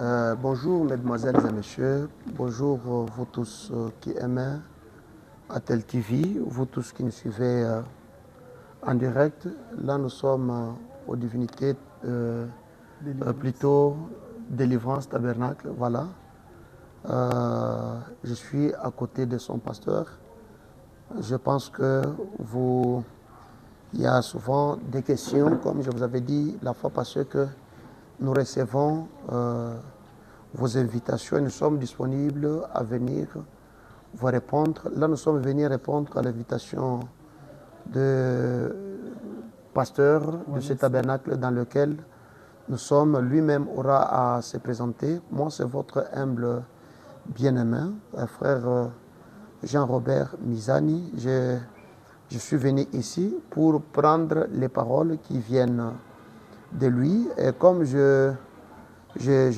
Bonjour mesdemoiselles et messieurs, bonjour vous tous qui aimez Atel TV, vous tous qui nous suivez en direct. Là nous sommes aux divinités, plutôt Délivrance Tabernacle, voilà. Je suis à côté de son pasteur. Je pense que il y a souvent des questions, comme je vous avais dit la fois passée, que nous recevons vos invitations et nous sommes disponibles à venir vous répondre. Là, nous sommes venus répondre à l'invitation de pasteur de ce tabernacle dans lequel nous sommes. Lui-même aura à se présenter. Moi, c'est votre humble bien-aimé, frère Jean-Robert Mizani. Je suis venu ici pour prendre les paroles qui viennent de lui. Et comme je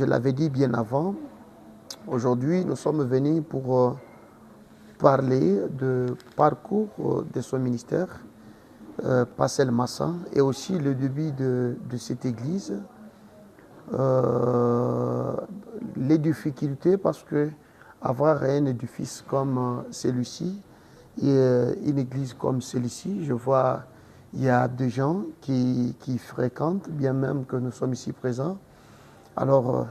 l'avais dit bien avant, aujourd'hui nous sommes venus pour parler du parcours de son ministère, Pascal Massa, et aussi le début de cette église. Les difficultés, parce que avoir un édifice comme celui-ci et une église comme celle-ci, je vois il y a des gens qui fréquentent, bien même que nous sommes ici présents. Alors,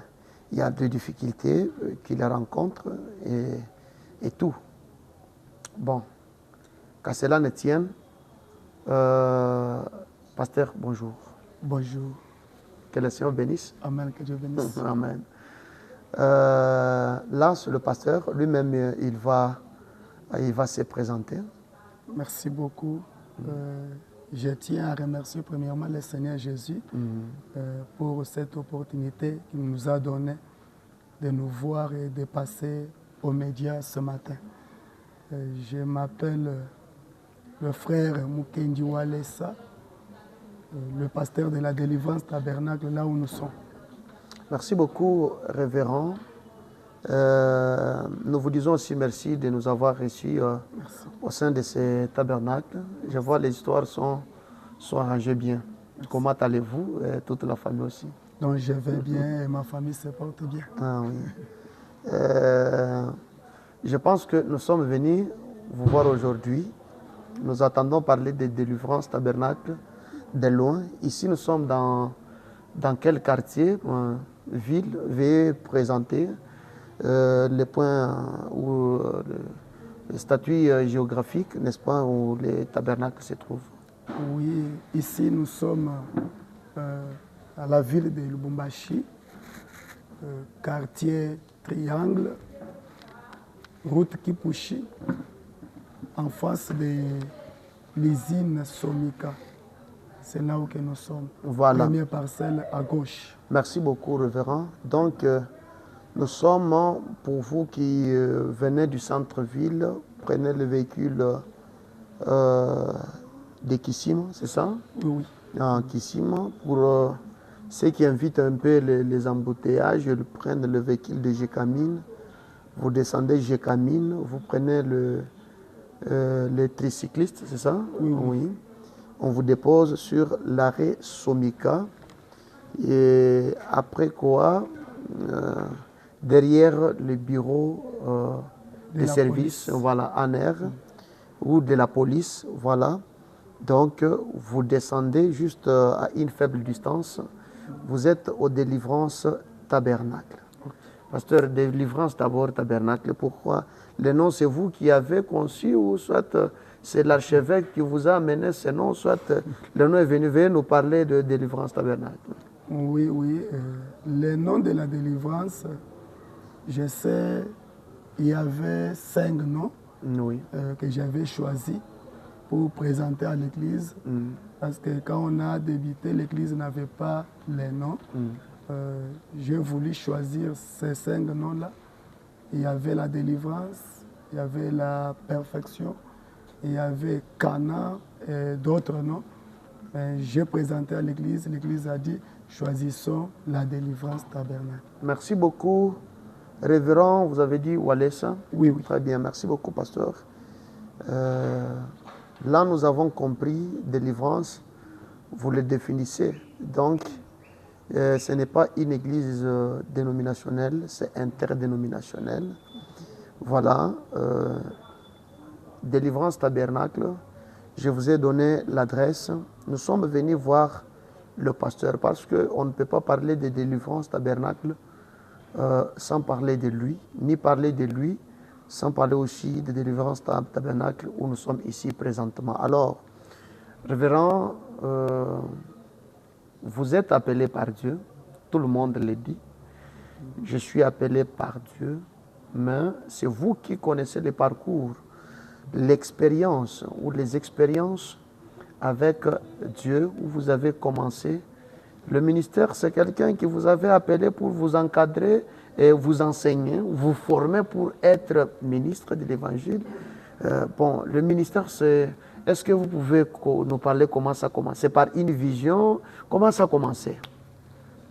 il y a des difficultés qu'ils rencontrent et tout. Bon, qu'à cela ne tienne, pasteur, bonjour. Bonjour. Que le Seigneur bénisse. Amen, que Dieu bénisse. Amen. Là, c'est le pasteur, lui-même, il va se présenter. Merci beaucoup. Je tiens à remercier premièrement le Seigneur Jésus pour cette opportunité qu'il nous a donnée de nous voir et de passer aux médias ce matin. Je m'appelle le frère Mukendi Walesa, le pasteur de la Délivrance Tabernacle, là où nous sommes. Merci beaucoup, révérend. Nous vous disons aussi merci de nous avoir reçus au sein de ce tabernacle. Je vois les histoires sont arrangées bien. Merci. Comment allez-vous et toute la famille aussi? Donc je vais bien et ma famille se porte bien. Ah, oui. Je pense que nous sommes venus vous voir aujourd'hui. Nous attendons parler de délivrance tabernacle de loin. Ici, nous sommes dans quel quartier, ville? Veuillez présenter les points où le statut géographique, n'est-ce pas, où les tabernacles se trouvent. Oui, ici nous sommes à la ville de Lubumbashi, quartier Triangle, route Kipushi, en face de l'usine Somika. C'est là où que nous sommes. Voilà. Première parcelle à gauche. Merci beaucoup, révérend. Donc, nous sommes, pour vous qui venez du centre-ville, prenez le véhicule de Kissima, c'est ça? Oui. Kissima, pour ceux qui invitent un peu les embouteillages, ils prennent le véhicule de Gécamine. Vous descendez Gécamine, vous prenez le tricycliste, c'est ça? Oui. On vous dépose sur l'arrêt Somika. Et après quoi, derrière le bureau de service, voilà, en air, ou de la police, voilà. Donc, vous descendez juste à une faible distance. Vous êtes au Délivrance Tabernacle. Pasteur, Délivrance d'abord Tabernacle, pourquoi? Le nom, c'est vous qui avez conçu ou soit c'est l'archevêque qui vous a amené ce nom, soit le nom est venu, veuillez nous parler de Délivrance Tabernacle. Oui. Le nom de la délivrance, je sais, il y avait 5 noms que j'avais choisis pour présenter à l'église. Parce que quand on a débuté, l'église n'avait pas les noms. J'ai voulu choisir ces 5 noms-là. Il y avait la délivrance, il y avait la perfection, il y avait Cana et d'autres noms. J'ai présenté à l'église a dit choisissons la délivrance tabernacle. Merci beaucoup, révérend. Vous avez dit Walesa? Oui. Très bien, merci beaucoup, pasteur. Là, nous avons compris délivrance, vous le définissez. Donc, Ce n'est pas une église dénominationnelle, c'est interdénominationnel. Voilà, Délivrance Tabernacle. Je vous ai donné l'adresse. Nous sommes venus voir le pasteur parce qu'on ne peut pas parler de Délivrance Tabernacle sans parler de lui, ni parler de lui sans parler aussi de Délivrance Tabernacle où nous sommes ici présentement. Alors, révérend, vous êtes appelé par Dieu, tout le monde le dit. Je suis appelé par Dieu, mais c'est vous qui connaissez le parcours, l'expérience ou les expériences avec Dieu où vous avez commencé. Le ministère, c'est quelqu'un qui vous avait appelé pour vous encadrer et vous enseigner, vous former pour être ministre de l'Évangile. Bon, le ministère, c'est... Est-ce que vous pouvez nous parler comment ça a commencé? Par une vision? Comment ça a commencé?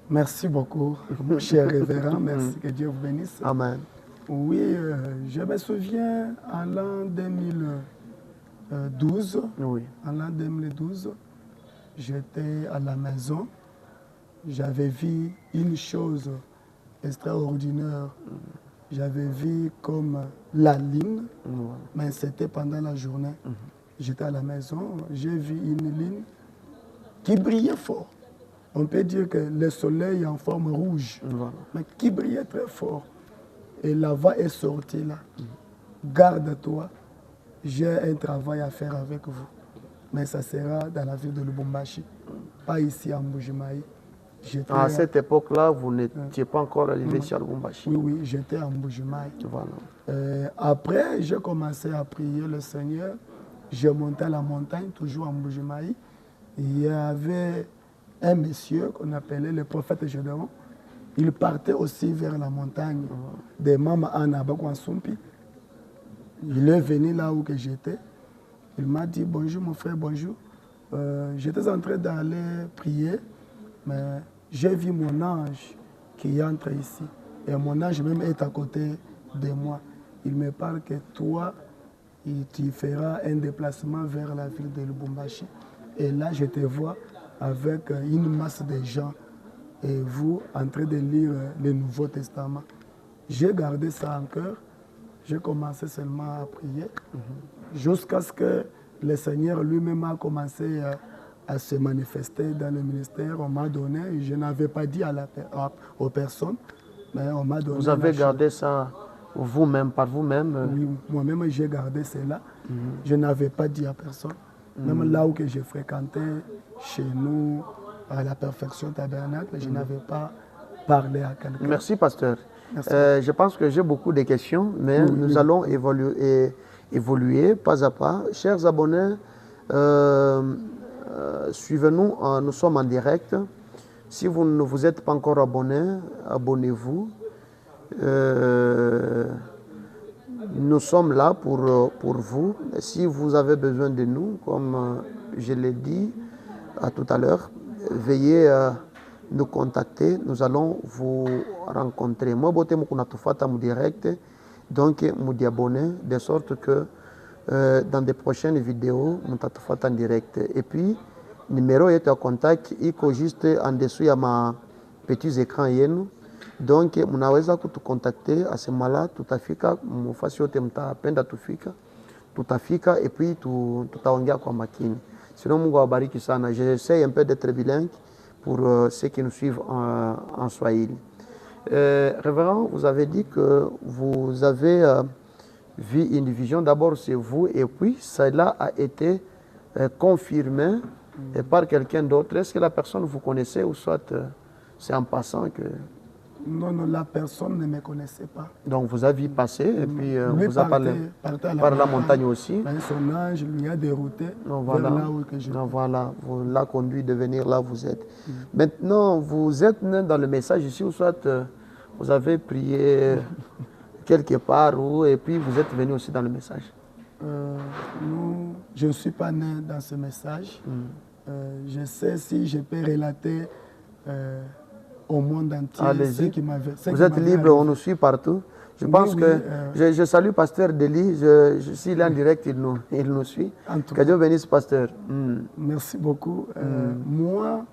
Merci beaucoup, mon cher révérend. Merci, que Dieu vous bénisse. Amen. Oui, je me souviens en l'an 2012. Oui. En l'an 2012, j'étais à la maison. J'avais vu une chose extraordinaire. J'avais vu comme la ligne, mais c'était pendant la journée. J'étais à la maison, j'ai vu une ligne qui brillait fort. On peut dire que le soleil en forme rouge, mais qui brillait très fort. Et la voix est sortie là. Garde-toi, j'ai un travail à faire avec vous. Mais ça sera dans la ville de Lubumbashi, pas ici à Mbujimayi. À cette époque-là, vous n'étiez pas encore arrivé sur Lubumbashi. Oui, oui, j'étais à Mbujimayi. Voilà. Après, j'ai commencé à prier le Seigneur. J'ai monté à la montagne, toujours à Mbujimayi. Il y avait un monsieur qu'on appelait le prophète Gédéon. Il partait aussi vers la montagne de Mama Anna Bakwansumpi. Il est venu là où j'étais. Il m'a dit bonjour mon frère, bonjour. J'étais en train d'aller prier, mais j'ai vu mon ange qui entre ici. Et mon ange même est à côté de moi. Il me parle que toi, tu feras un déplacement vers la ville de Lubumbashi. Et là, je te vois avec une masse de gens et vous en train de lire le Nouveau Testament. J'ai gardé ça en cœur. J'ai commencé seulement à prier jusqu'à ce que le Seigneur lui-même a commencé à se manifester dans le ministère. On m'a donné, je n'avais pas dit aux personnes, mais on m'a donné. Vous avez gardé ça vous-même, par vous-même? Oui, moi-même j'ai gardé cela. Je n'avais pas dit à personne. Même là où que j'ai fréquenté, chez nous, à la Perfection Tabernacle, je n'avais pas parlé à quelqu'un. Merci, pasteur. Merci. Je pense que j'ai beaucoup de questions, mais nous allons évoluer pas à pas. Chers abonnés, suivez-nous, nous sommes en direct. Si vous ne vous êtes pas encore abonné, abonnez-vous. Nous sommes là pour vous. Si vous avez besoin de nous, comme je l'ai dit tout à l'heure, veuillez nous contacter. Nous allons vous rencontrer. Moi, je suis en direct, donc je suis abonné, de sorte que dans des prochaines vidéos, nous sommes en direct. Et puis, le numéro est en contact, il est juste en dessous de ma petit écran. Donc, mnaweza kutucontacter à ce moment-là, tutafika, mufasi yote mtapenda tufika, tutafika et puis tutaongea kwa makini. Sinon, Mungu awabariki sana. J'essaie un peu d'être bilingue pour ceux qui nous suivent en Swahili. Révérend, vous avez dit que vous avez vu une vision. D'abord, c'est vous, et puis cela a été confirmé par quelqu'un d'autre. Est-ce que la personne vous connaissez ou soit c'est en passant que... Non, non, la personne ne me connaissait pas. Donc vous avez passé et puis vous avez parlé par la montagne aussi. Son ange lui a dérouté vers là où je donc voilà, vous l'a conduit de venir là où vous êtes. Maintenant, vous êtes né dans le message ici ou soit vous avez prié quelque part et puis vous êtes venu aussi dans le message? Je ne suis pas né dans ce message. Je sais si je peux relater au monde entier ce qui m'avait. Vous êtes libre, on nous suit partout. Je pense que je salue Pasteur Deli. S'il est en direct, il nous suit. Que Dieu bénisse Pasteur. Merci beaucoup. Moi,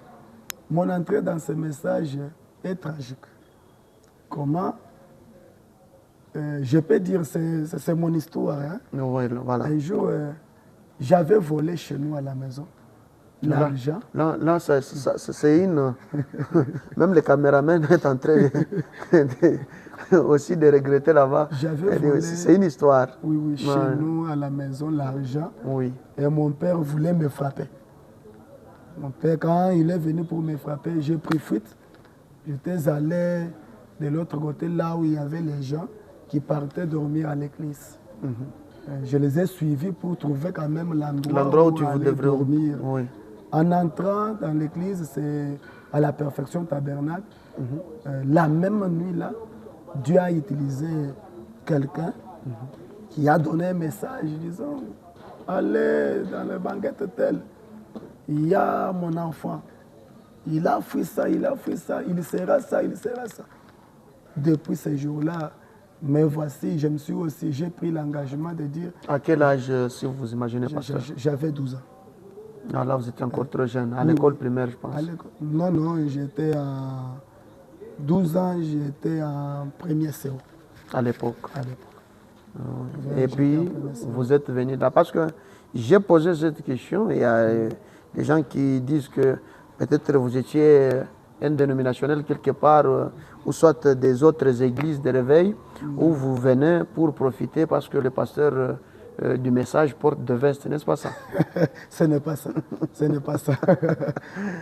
Mon entrée dans ce message est tragique. Comment je peux dire, c'est mon histoire. Hein? Oui, voilà. Un jour, j'avais volé chez nous à la maison l'argent. Là c'est une... Même le caméraman est en train aussi de regretter là-bas. C'est une histoire. Oui, oui, chez nous à la maison, l'argent. Oui. Et mon père voulait me frapper. Mon père, quand il est venu pour me frapper, j'ai pris fuite. J'étais allé de l'autre côté, là où il y avait les gens qui partaient dormir à l'église. Je les ai suivis pour trouver quand même l'endroit où tu devrais dormir. Oui. En entrant dans l'église, c'est à la perfection tabernacle. La même nuit-là, Dieu a utilisé quelqu'un qui a donné un message disant « Allez dans le banquette tel, il y a mon enfant. Il a fait ça, il a fait ça, il sera ça, il sera ça. » Depuis ce jour-là, mais voici, j'ai pris l'engagement de dire... À quel âge, si vous imaginez, pasteur? J'avais 12 ans. Ah, là, vous étiez encore trop jeune, à l'école primaire, je pense. Non, non, j'étais à 12 ans, j'étais en premier CO. À l'époque. Et puis, vous êtes venu là. Parce que j'ai posé cette question, il y a des gens qui disent que peut-être vous étiez un dénominationnel quelque part, ou soit des autres églises de réveil, où vous venez pour profiter parce que le pasteur du message porte de veste, n'est-ce pas ça? Ce n'est pas ça. Ce n'est pas ça.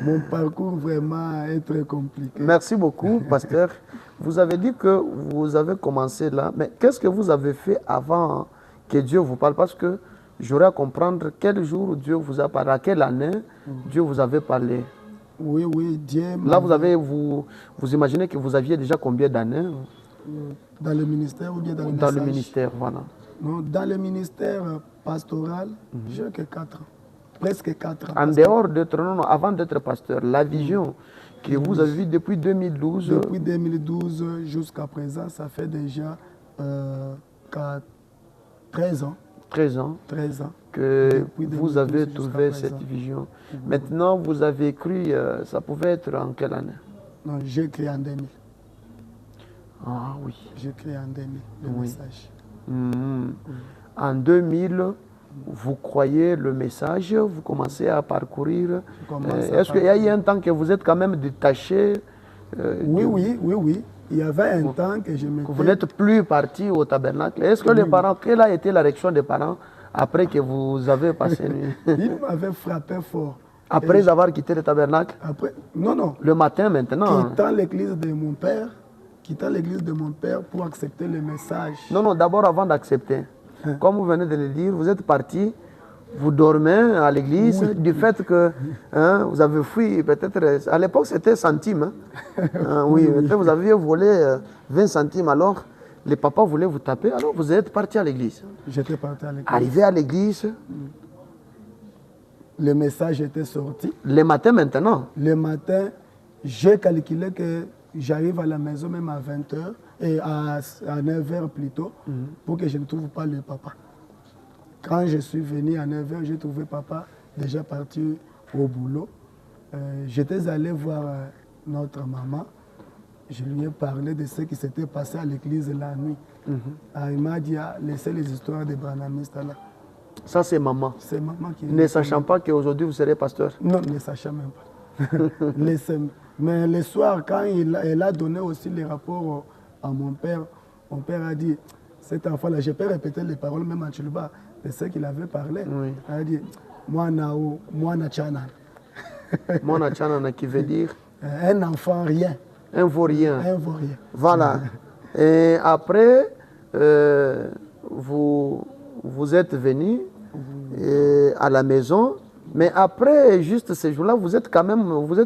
Mon parcours vraiment est très compliqué. Merci beaucoup, pasteur. Vous avez dit que vous avez commencé là, mais qu'est-ce que vous avez fait avant que Dieu vous parle? Parce que j'aurais à comprendre quel jour Dieu vous a parlé, à quelle année Dieu vous avait parlé. Oui, oui, Dieu. Là, vous imaginez que vous aviez déjà combien d'années? Dans le ministère ou bien dans le message? Dans le ministère, voilà. Non, dans le ministère pastoral, j'ai que 4 ans. Presque 4 ans. En dehors d'être, avant d'être pasteur, la vision que vous avez vue depuis 2012. Depuis 2012 jusqu'à présent, ça fait déjà 13 ans. 13 ans. 13 ans. Que vous avez trouvé cette vision. Maintenant, vous avez cru, ça pouvait être en quelle année? Non, j'ai créé en 2000. Ah oui. J'ai créé en 2000 le message. En 2000, vous croyez le message, vous commencez à parcourir. Est-ce qu'il y a eu un temps que vous êtes quand même détaché? Oui. Il y avait un temps que je m'étais... Vous n'êtes plus parti au tabernacle. Est-ce que les parents, quelle a été la réaction des parents après que vous avez passé nuit? Ils m'avaient frappé fort. Après avoir quitté le tabernacle? Après, non. Le matin maintenant? Quittant l'église de mon père pour accepter le message. Non, d'abord avant d'accepter. Comme vous venez de le dire, vous êtes parti, vous dormez à l'église, du fait que vous avez fui, peut-être, à l'époque c'était centime. Oui, vous aviez volé 20 centimes, alors les papas voulaient vous taper, alors vous êtes parti à l'église. J'étais parti à l'église. Arrivé à l'église. Le message était sorti. Le matin maintenant? Le matin, j'ai calculé que j'arrive à la maison même à 20h, et à 9h plutôt, pour que je ne trouve pas le papa. Quand je suis venu à 9h, j'ai trouvé papa déjà parti au boulot. J'étais allé voir notre maman. Je lui ai parlé de ce qui s'était passé à l'église la nuit. Il m'a dit, laissez les histoires des branhamistes là. Ça, c'est maman? C'est maman qui... Ne sachant pas qu'aujourd'hui vous serez pasteur? Non, ne sachant même pas. Mais le soir, quand elle a donné aussi les rapports à mon père a dit, cet enfant-là, je peux répéter les paroles même en Tchilba, de ce qu'il avait parlé. Oui. Elle a dit, moi na chanan. Moi na chanan qui veut dire? Un enfant rien. Un vaurien. Un vaurien. Voilà. Et après, vous êtes venu à la maison. Mais après, juste ces jours-là, vous êtes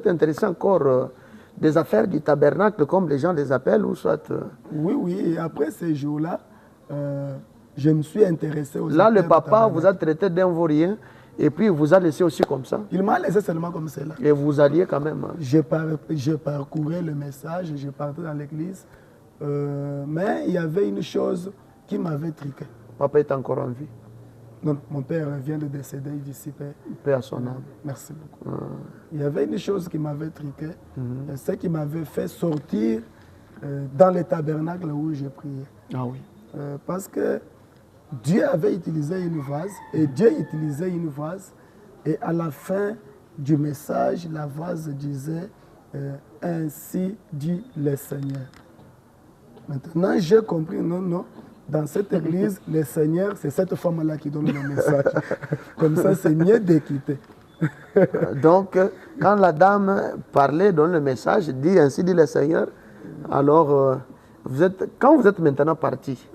intéressé encore des affaires du tabernacle, comme les gens les appellent, ou soit... Oui, et après ces jours-là, je me suis intéressé aux affaires. Là, le papa vous a traité d'un vaurien, et puis il vous a laissé aussi comme ça? Il m'a laissé seulement comme cela. Et vous alliez quand même? Je parcourais le message, je partais dans l'église, mais il y avait une chose qui m'avait triqué. Papa est encore en vie? Non, mon père vient de décéder, il dissipait. Paix à son âme. Merci beaucoup. Il y avait une chose qui m'avait triqué, ce qui m'avait fait sortir dans le tabernacle où je priais. Ah oui. Parce que Dieu avait utilisé une vase, et Dieu utilisait une vase, et à la fin du message, la vase disait « Ainsi dit le Seigneur ». Maintenant, j'ai compris, non, dans cette église, le Seigneur, c'est cette femme-là qui donne le message. Comme ça, c'est mieux d'écouter. Donc, quand la dame parlait, donne le message, dit ainsi dit le Seigneur, alors, quand vous êtes maintenant parti,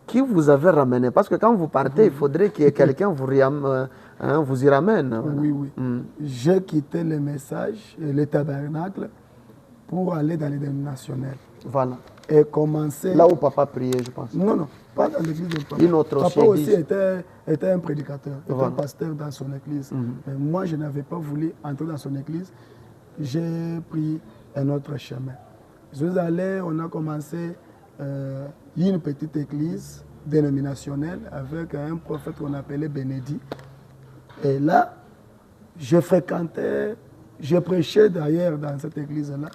qui vous avez ramené? Parce que quand vous partez, il faudrait que quelqu'un vous y ramène. Oui. J'ai quitté le message, le tabernacle, pour aller dans les dénominationnels. Voilà. Et commencer... Là où papa priait, je pense. Non, pas dans l'église de papa. Une autre Papa aussi était un prédicateur, était un pasteur dans son église. Mais moi, je n'avais pas voulu entrer dans son église. J'ai pris un autre chemin. Je suis allé, on a commencé une petite église dénominationnelle avec un prophète qu'on appelait Bénédit. Et là, je fréquentais, je prêchais d'ailleurs dans cette église-là.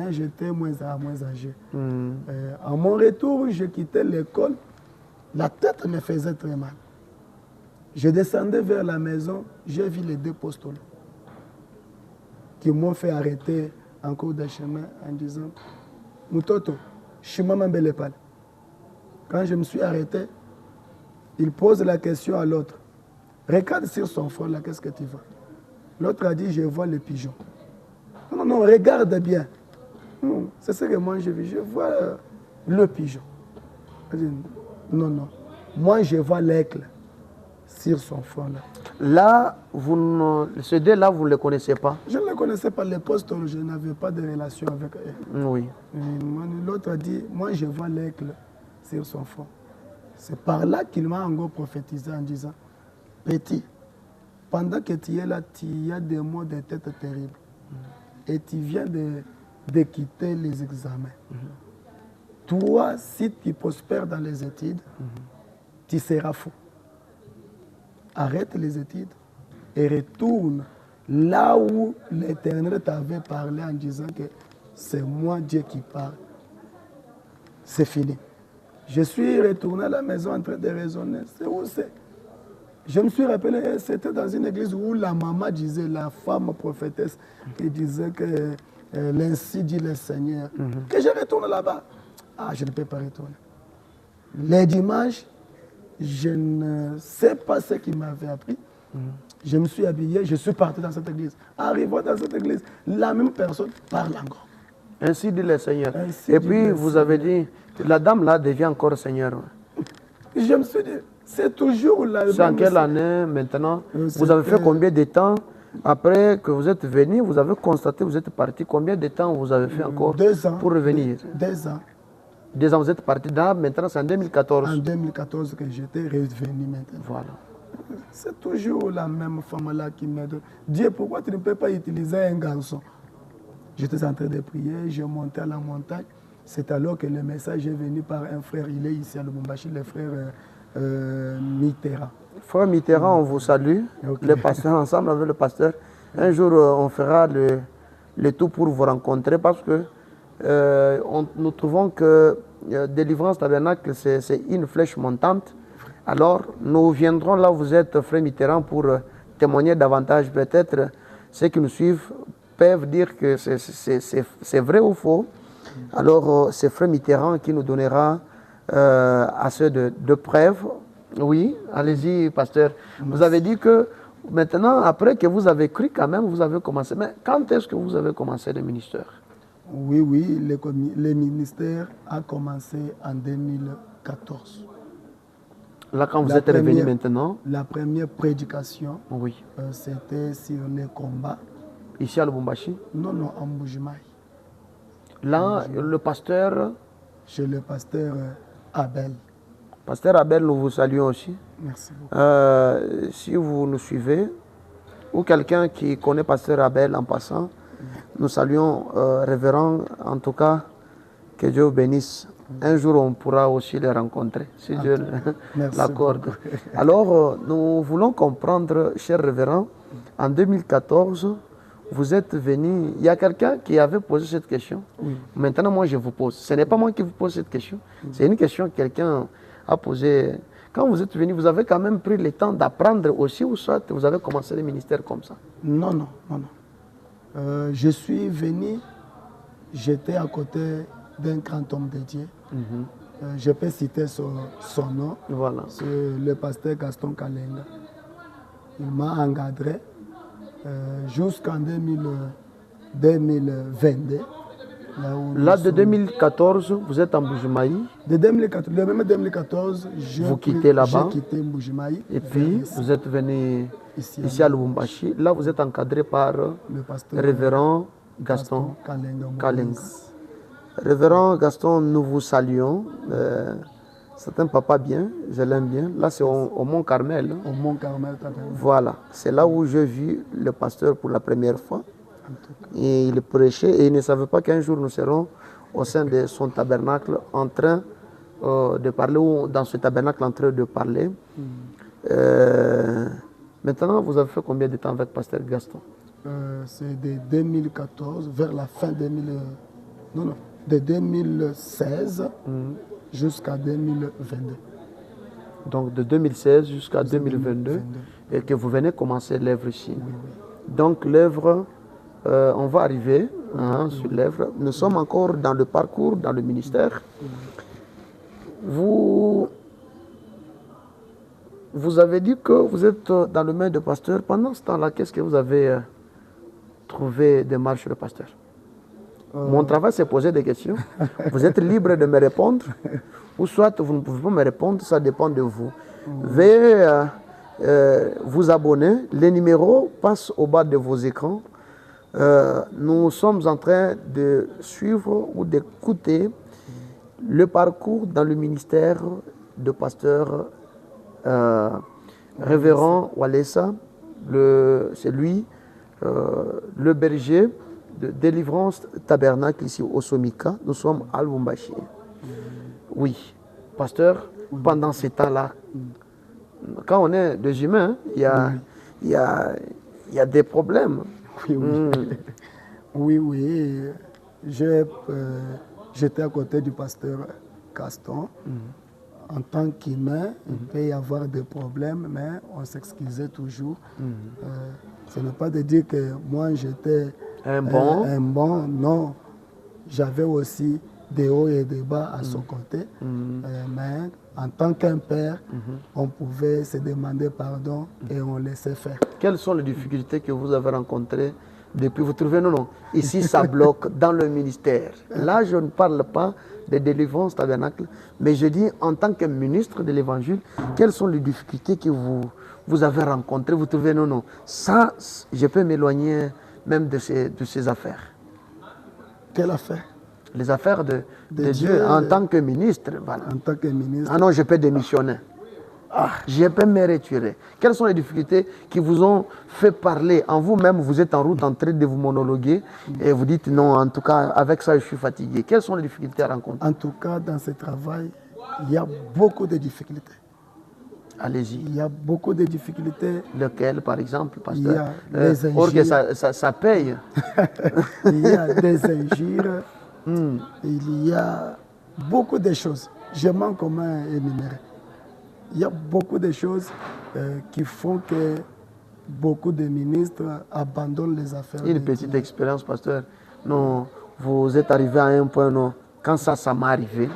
J'étais moins âgé. À mon retour, je quittais l'école. La tête me faisait très mal. Je descendais vers la maison, j'ai vu les deux apôstoles qui m'ont fait arrêter en cours de chemin en disant « Mutoto, je suis maman Belepal ». Quand je me suis arrêté, il pose la question à l'autre. « Regarde sur son front là, qu'est-ce que tu vois ?» L'autre a dit « Je vois le pigeon ». « Non, regarde bien ». C'est ce que moi je vis. Je vois le pigeon. Non. Moi, je vois l'aigle sur son front là. Là, ce deux-là, vous ne le connaissez pas? Je ne le connaissais pas. Les apôstoles, je n'avais pas de relation avec eux. Oui. L'autre a dit, moi, je vois l'aigle sur son front. C'est par là qu'il m'a encore prophétisé en disant, petit, pendant que tu es là, tu as des maux de tête terribles. Et tu viens de quitter les examens. Toi, si tu prospères dans les études, tu seras fou. Arrête les études et retourne là où l'Éternel t'avait parlé en disant que c'est moi Dieu qui parle. C'est fini. Je suis retourné à la maison en train de raisonner. C'est où c'est? Je me suis rappelé, c'était dans une église où la maman disait, la femme prophétesse, qui disait que l'ainsi dit le Seigneur, que je retourne là-bas. Ah, je ne peux pas retourner. Les dimanches, je ne sais pas ce qu'il m'avait appris. Je me suis habillé, je suis parti dans cette église. Arrivant dans cette église, la même personne parle encore. Ainsi dit le Seigneur. Et puis, vous avez dit, la dame là devient encore Seigneur. Je me suis dit, c'est toujours la même. C'est en quelle année maintenant? Vous avez fait combien de temps après que vous êtes venu? Vous avez constaté, vous êtes parti. Combien de temps vous avez fait encore 2 ans, pour revenir? 2 ans. 2 ans, vous êtes parti là, maintenant c'est en 2014. En 2014 que j'étais revenu maintenant. Voilà. C'est toujours la même femme-là qui me dit, Dieu, pourquoi tu ne peux pas utiliser un garçon? J'étais en train de prier, j'ai monté à la montagne. C'est alors que le message est venu par un frère, il est ici à Lubumbashi, le frère Mitterrand. Frère Mitterrand, on vous salue, le pasteur, ensemble avec le pasteur. Un jour, on fera le tout pour vous rencontrer parce que nous trouvons que Délivrance Tabernacle, c'est une flèche montante. Alors, nous viendrons là où vous êtes, frère Mitterrand, pour témoigner davantage. Peut-être ceux qui nous suivent peuvent dire que c'est vrai ou faux. Alors, c'est frère Mitterrand qui nous donnera assez de preuves. Oui, allez-y, pasteur. Vous avez dit que maintenant, après que vous avez cru, quand même, vous avez commencé. Mais quand est-ce que vous avez commencé le ministère? Oui, le ministère a commencé en 2014. Là, quand vous êtes revenu maintenant? La première prédication, oui. C'était sur les combats. Ici à Lubumbashi? Non, en Mbujimayi. Là, le pasteur? Chez le pasteur Abel. Pasteur Abel, nous vous saluons aussi. Merci beaucoup. Si vous nous suivez, ou quelqu'un qui connaît pasteur Abel en passant, nous saluons révérend, en tout cas, que Dieu vous bénisse. Un jour, on pourra aussi les rencontrer, si Dieu l'accorde. Alors, nous voulons comprendre, cher révérend, en 2014, vous êtes venu, il y a quelqu'un qui avait posé cette question. Oui. Maintenant, moi, je vous pose. Ce n'est pas moi qui vous pose cette question. C'est une question que quelqu'un a posée. Quand vous êtes venu, vous avez quand même pris le temps d'apprendre aussi, ou soit vous avez commencé le ministère comme ça? Non. Je suis venu, j'étais à côté d'un grand homme de Dieu. Je peux citer son nom. Voilà. C'est le pasteur Gaston Kalenga. Il m'a encadré jusqu'en 2022. Là, de 2014, vous êtes en Mbujimayi. De 2014, vous quittez là-bas. J'ai quitté Mbujimayi. Et puis, vous êtes venu ici à Lubumbashi. Là, vous êtes encadré par le révérend Gaston Kalenga. Révérend Gaston, nous vous saluons. C'est un papa bien, je l'aime bien. Là, c'est au Mont Carmel. Au Mont Carmel, voilà, c'est là où j'ai vu le pasteur pour la première fois. Et il prêchait et il ne savait pas qu'un jour nous serons au sein de son tabernacle en train de parler, ou dans ce tabernacle en train de parler. Maintenant, vous avez fait combien de temps avec pasteur Gaston? C'est de 2014, vers la fin de 2016 jusqu'à 2022. Donc de 2016 jusqu'à 2022, et que vous venez commencer l'œuvre ici. Oui. Donc l'œuvre, on va arriver sur l'œuvre. Nous sommes encore dans le parcours, dans le ministère. Vous avez dit que vous êtes dans le main de pasteur. Pendant ce temps-là, qu'est-ce que vous avez trouvé des marches de pasteur? Mon travail, c'est poser des questions. Vous êtes libre de me répondre, ou soit vous ne pouvez pas me répondre, ça dépend de vous. Veuillez vous abonner. Les numéros passent au bas de vos écrans. Nous sommes en train de suivre ou d'écouter le parcours dans le ministère de pasteur révérend Walesa. C'est lui, le berger de délivrance tabernacle ici au Somika. Nous sommes à Lubumbashi. Oui, pasteur, pendant ces temps-là, quand on est des humains, il y a des problèmes. Oui. J'étais à côté du pasteur Gaston. En tant qu'humain, il peut y avoir des problèmes, mais on s'excusait toujours. Ce n'est pas de dire que moi j'étais un bon, non. J'avais aussi des hauts et des bas à son côté, mais en tant qu'un père, on pouvait se demander pardon et on laissait faire. Quelles sont les difficultés que vous avez rencontrées depuis? Vous trouvez, non, ici ça bloque dans le ministère. Là, je ne parle pas de délivrance tabernacle, mais je dis en tant que ministre de l'Évangile, quelles sont les difficultés que vous avez rencontrées? Vous trouvez, non, ça, je peux m'éloigner même de ces affaires. Quelle affaire? Les affaires de Dieu en tant que ministre. Voilà. En tant que ministre. Ah non, je peux démissionner. Je peux me retirer. Quelles sont les difficultés qui vous ont fait parler? En vous-même, vous êtes en route en train de vous monologuer et vous dites non, en tout cas, avec ça, je suis fatigué. Quelles sont les difficultés à rencontrer? En tout cas, dans ce travail, il y a beaucoup de difficultés. Allez-y. Il y a beaucoup de difficultés. Lesquelles, par exemple, pasteur? Il y a des injures. Or que ça paye. Il y a des injures. Il y a beaucoup de choses. Je manque comment énumérer. Il y a beaucoup de choses qui font que beaucoup de ministres abandonnent les affaires. Une petite expérience, pasteur. Non, vous êtes arrivé à un point, non, quand ça m'est arrivé.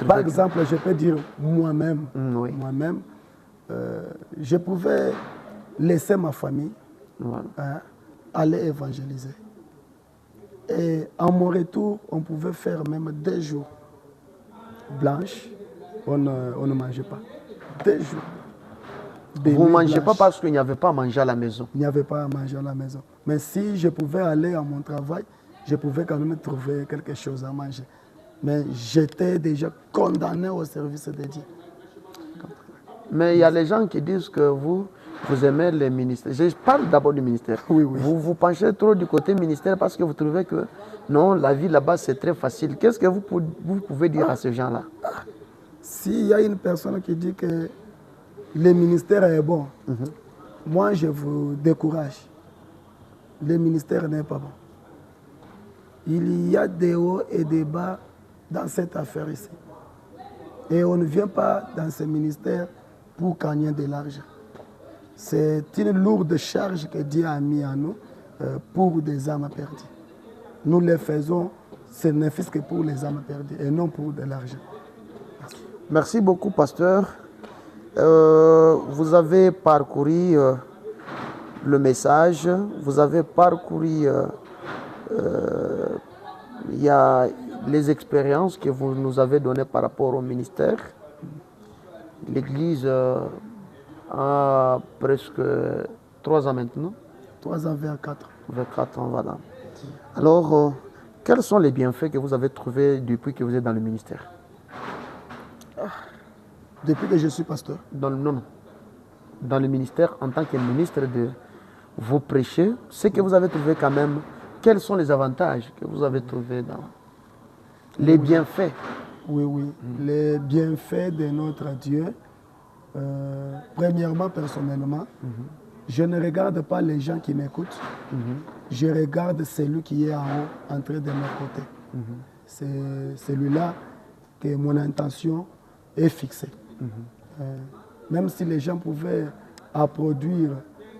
Par exemple, je peux dire moi-même, je pouvais laisser ma famille aller évangéliser. Et en mon retour, on pouvait faire même 2 jours blanches. On ne mangeait pas. 2 jours. Vous ne mangez pas parce qu'il n'y avait pas à manger à la maison. Il n'y avait pas à manger à la maison. Mais si je pouvais aller à mon travail, je pouvais quand même trouver quelque chose à manger. Mais j'étais déjà condamné au service de Dieu. Mais il y a les gens qui disent que vous aimez les ministères. Je parle d'abord du ministère. Oui. Vous penchez trop du côté ministère parce que vous trouvez que Non, la vie là-bas, c'est très facile. Qu'est-ce que vous pouvez dire à ces gens-là? S'il y a une personne qui dit que le ministère est bon, moi, je vous décourage. Le ministère n'est pas bon. Il y a des hauts et des bas dans cette affaire ici. Et on ne vient pas dans ce ministère pour gagner de l'argent. C'est une lourde charge que Dieu a mis à nous pour des âmes perdues. Nous les faisons, ce n'est fait que pour les âmes perdues et non pour de l'argent. Merci beaucoup, pasteur. Vous avez parcouru le message, vous avez parcouru il y a les expériences que vous nous avez données par rapport au ministère. L'Église a presque 3 ans maintenant. 3 ans vers 4. Vers 4 ans, voilà. Alors, quels sont les bienfaits que vous avez trouvés depuis que vous êtes dans le ministère? Depuis que je suis pasteur? Non. Dans le ministère, en tant que ministre, vous prêchez, ce que vous avez trouvé quand même, quels sont les avantages que vous avez trouvés dans les bienfaits? Oui. Les bienfaits de notre Dieu. Premièrement, personnellement, je ne regarde pas les gens qui m'écoutent. Je regarde celui qui est en haut, en train de m'écouter. C'est celui-là que mon intention est fixée. Même si les gens pouvaient applaudir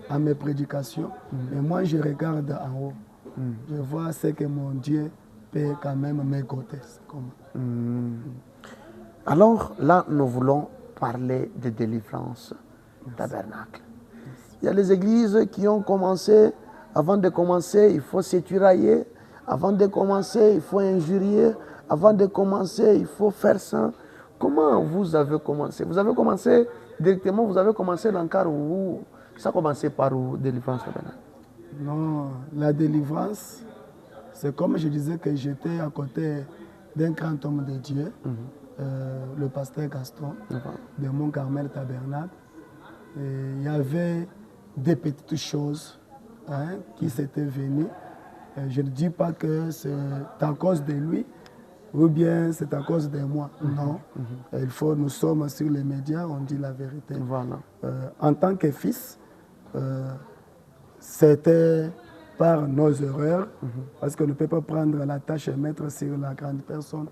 à mes prédications, mais moi je regarde en haut. Je vois ce que mon Dieu peut quand même m'écouter. Alors là, nous voulons parler de délivrance tabernacle. Il y a les églises qui ont commencé, avant de commencer, il faut s'étirailler, avant de commencer, il faut injurier, avant de commencer, il faut faire ça. Comment vous avez commencé? Vous avez commencé directement, vous avez commencé l'encart où ça a commencé par où, délivrance tabernacle? Non, la délivrance, c'est comme je disais que j'étais à côté d'un grand homme de Dieu, le pasteur Gaston, de Mont Carmel Tabernacle. Et il y avait des petites choses qui s'étaient venues. Je ne dis pas que c'est à cause de lui ou bien c'est à cause de moi. Non, nous sommes sur les médias, on dit la vérité. Voilà. En tant que fils, c'était par nos erreurs, parce qu'on ne peut pas prendre la tâche et mettre sur la grande personne.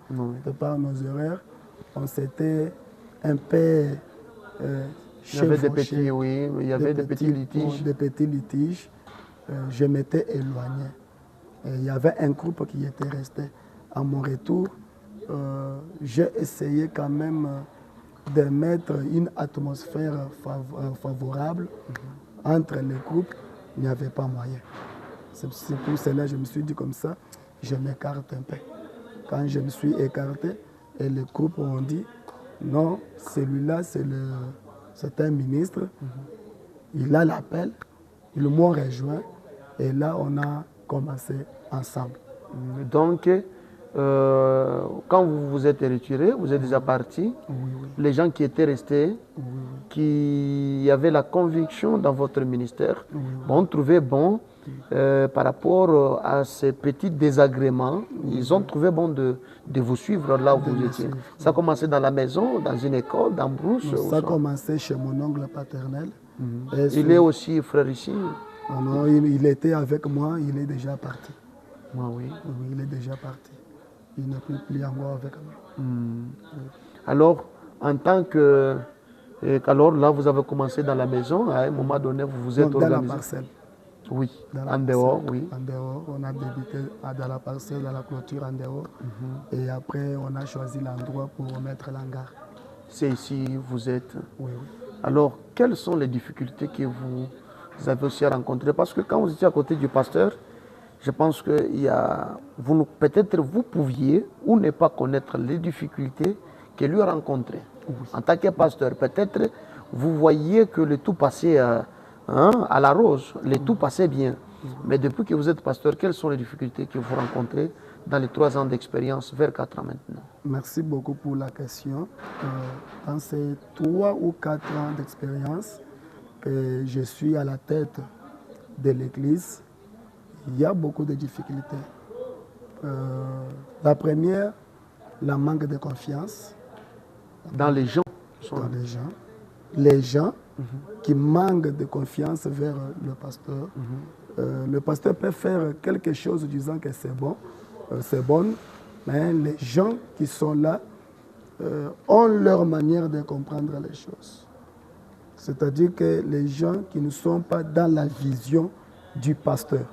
De par nos erreurs, on s'était un peu il y avait des petits, il y avait des petits litiges. Des petits litiges. Je m'étais éloigné. Et il y avait un groupe qui était resté. À mon retour, j'ai essayé quand même de mettre une atmosphère favorable entre les groupes. Il n'y avait pas moyen. C'est pour cela que je me suis dit comme ça, je m'écarte un peu. Quand je me suis écarté, et les groupes ont dit, non, celui-là, c'est un ministre, il a l'appel, ils m'ont rejoint, et là, on a commencé ensemble. Donc, quand vous vous êtes retiré, vous êtes déjà parti, les gens qui étaient restés, qui avaient la conviction dans votre ministère, ont trouvé bon, par rapport à ces petits désagréments, ils ont trouvé bon de vous suivre là où vous étiez. Ça a commencé dans la maison, dans une école, dans Brousse? Ça a commencé chez mon oncle paternel. Il est aussi frère ici? Non, il était avec moi, il est déjà parti. Oui, il est déjà parti. Il n'est plus encore avec moi. Alors, en tant que... Alors là, vous avez commencé dans la maison, à un moment donné, vous vous êtes organisé? Dans la parcelle. Oui, en dehors, oui. En dehors, on a débuté dans la parcelle, dans la clôture en dehors. Et après, on a choisi l'endroit pour mettre l'hangar. C'est ici, vous êtes? Oui. Alors, quelles sont les difficultés que vous avez aussi rencontrées? Parce que quand vous étiez à côté du pasteur, je pense que peut-être vous pouviez ou ne pas connaître les difficultés que lui a rencontrées. En tant que pasteur, peut-être vous voyez que le tout passait à la rose, le tout passait bien. Mais depuis que vous êtes pasteur, quelles sont les difficultés que vous rencontrez dans les 3 ans d'expérience, vers 4 ans maintenant? Merci beaucoup pour la question. Dans ces 3 ou 4 ans d'expérience que je suis à la tête de l'Église, il y a beaucoup de difficultés. La première, la manque de confiance. Dans les gens. Dans les gens. Les gens qui manquent de confiance vers le pasteur. Le pasteur peut faire quelque chose disant que c'est bon, mais les gens qui sont là ont leur manière de comprendre les choses. C'est-à-dire que les gens qui ne sont pas dans la vision du pasteur.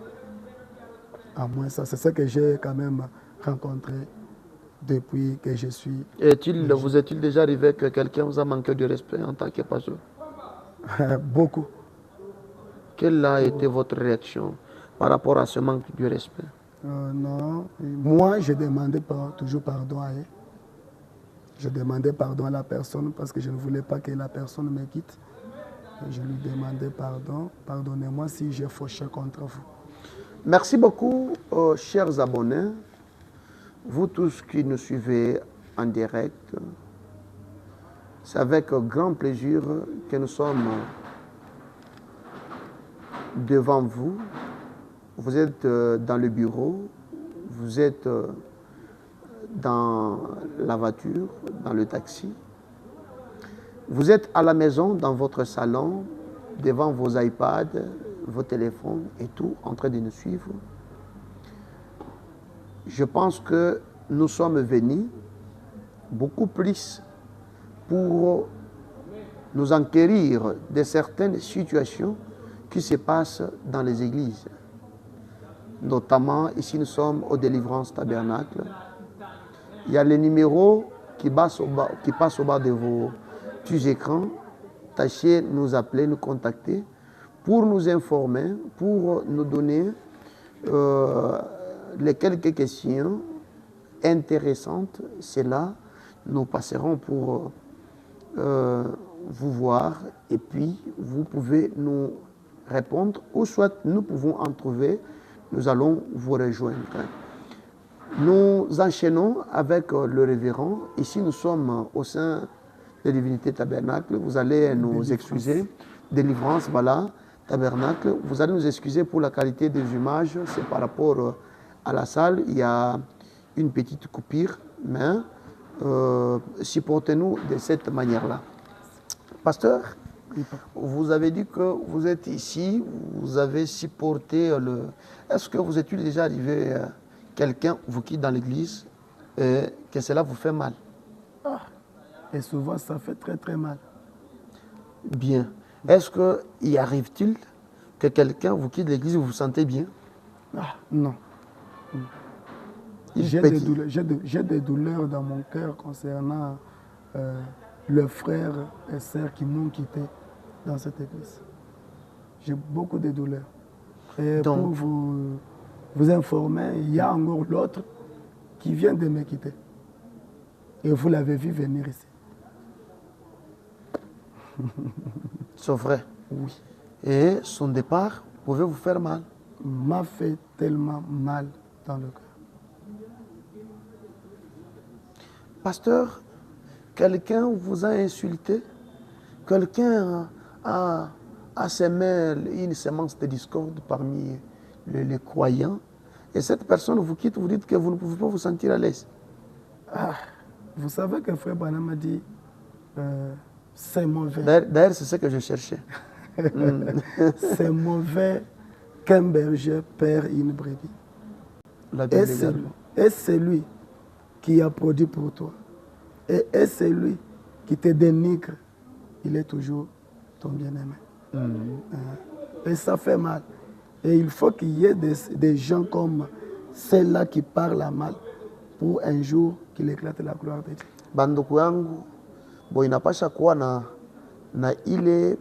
À moins ça, c'est ça que j'ai quand même rencontré depuis que je suis... Vous est-il déjà arrivé que quelqu'un vous a manqué de respect en tant que pasteur? Beaucoup. Quelle a été votre réaction par rapport à ce manque de respect? Non, moi je demandais toujours pardon à elle. Je demandais pardon à la personne parce que je ne voulais pas que la personne me quitte. Je lui demandais pardon. Pardonnez-moi si j'ai fauché contre vous. Merci beaucoup, chers abonnés. Vous tous qui nous suivez en direct. C'est avec grand plaisir que nous sommes devant vous. Vous êtes dans le bureau, vous êtes dans la voiture, dans le taxi. Vous êtes à la maison, dans votre salon, devant vos iPads, vos téléphones et tout, en train de nous suivre. Je pense que nous sommes venus beaucoup plus pour nous enquérir de certaines situations qui se passent dans les églises. Notamment, ici nous sommes au Délivrance Tabernacle. Il y a les numéros qui passent au bas de vos petits écrans. Tâchez de nous appeler, nous contacter pour nous informer, pour nous donner les quelques questions intéressantes. C'est là nous passerons pour vous voir et puis vous pouvez nous répondre ou soit nous pouvons en trouver. Nous allons vous rejoindre. Nous enchaînons avec le révérend. Ici, nous sommes au sein de Divinité Tabernacle. Vous allez nous excuser. Délivrance, voilà, Tabernacle. Vous allez nous excuser pour la qualité des images. C'est par rapport à la salle. Il y a une petite coupure, mais supportez-nous de cette manière-là. Pasteur, vous avez dit que vous êtes ici, vous avez supporté le... Est-ce que vous êtes déjà arrivé, quelqu'un vous quitte dans l'église et que cela vous fait mal? Et souvent, ça fait très très mal. Bien. Est-ce qu'il arrive-t-il que quelqu'un vous quitte l'église et vous vous sentez bien? Non. J'ai des douleurs dans mon cœur concernant les frères et sœurs qui m'ont quitté dans cette église. J'ai beaucoup de douleurs. Et donc, pour vous informer, il y a encore l'autre qui vient de me quitter. Et vous l'avez vu venir ici. C'est vrai? Oui. Et son départ pouvait vous faire mal? M'a fait tellement mal dans le cœur. Pasteur, quelqu'un vous a insulté? Quelqu'un a semé une semence de discorde parmi les croyants? Et cette personne vous quitte, vous dites que vous ne pouvez pas vous sentir à l'aise? Vous savez que Frère Branham m'a dit, c'est mauvais. D'ailleurs, c'est ce que je cherchais. C'est mauvais qu'un berger perd une brebis. Et c'est lui qui a produit pour toi. Et c'est lui qui te dénigre. Il est toujours ton bien-aimé. Et ça fait mal. Et il faut qu'il y ait des gens comme ceux-là qui parlent mal pour un jour qu'il éclate la gloire de Dieu. Banduku yangu, bo inapasha kuwa na ile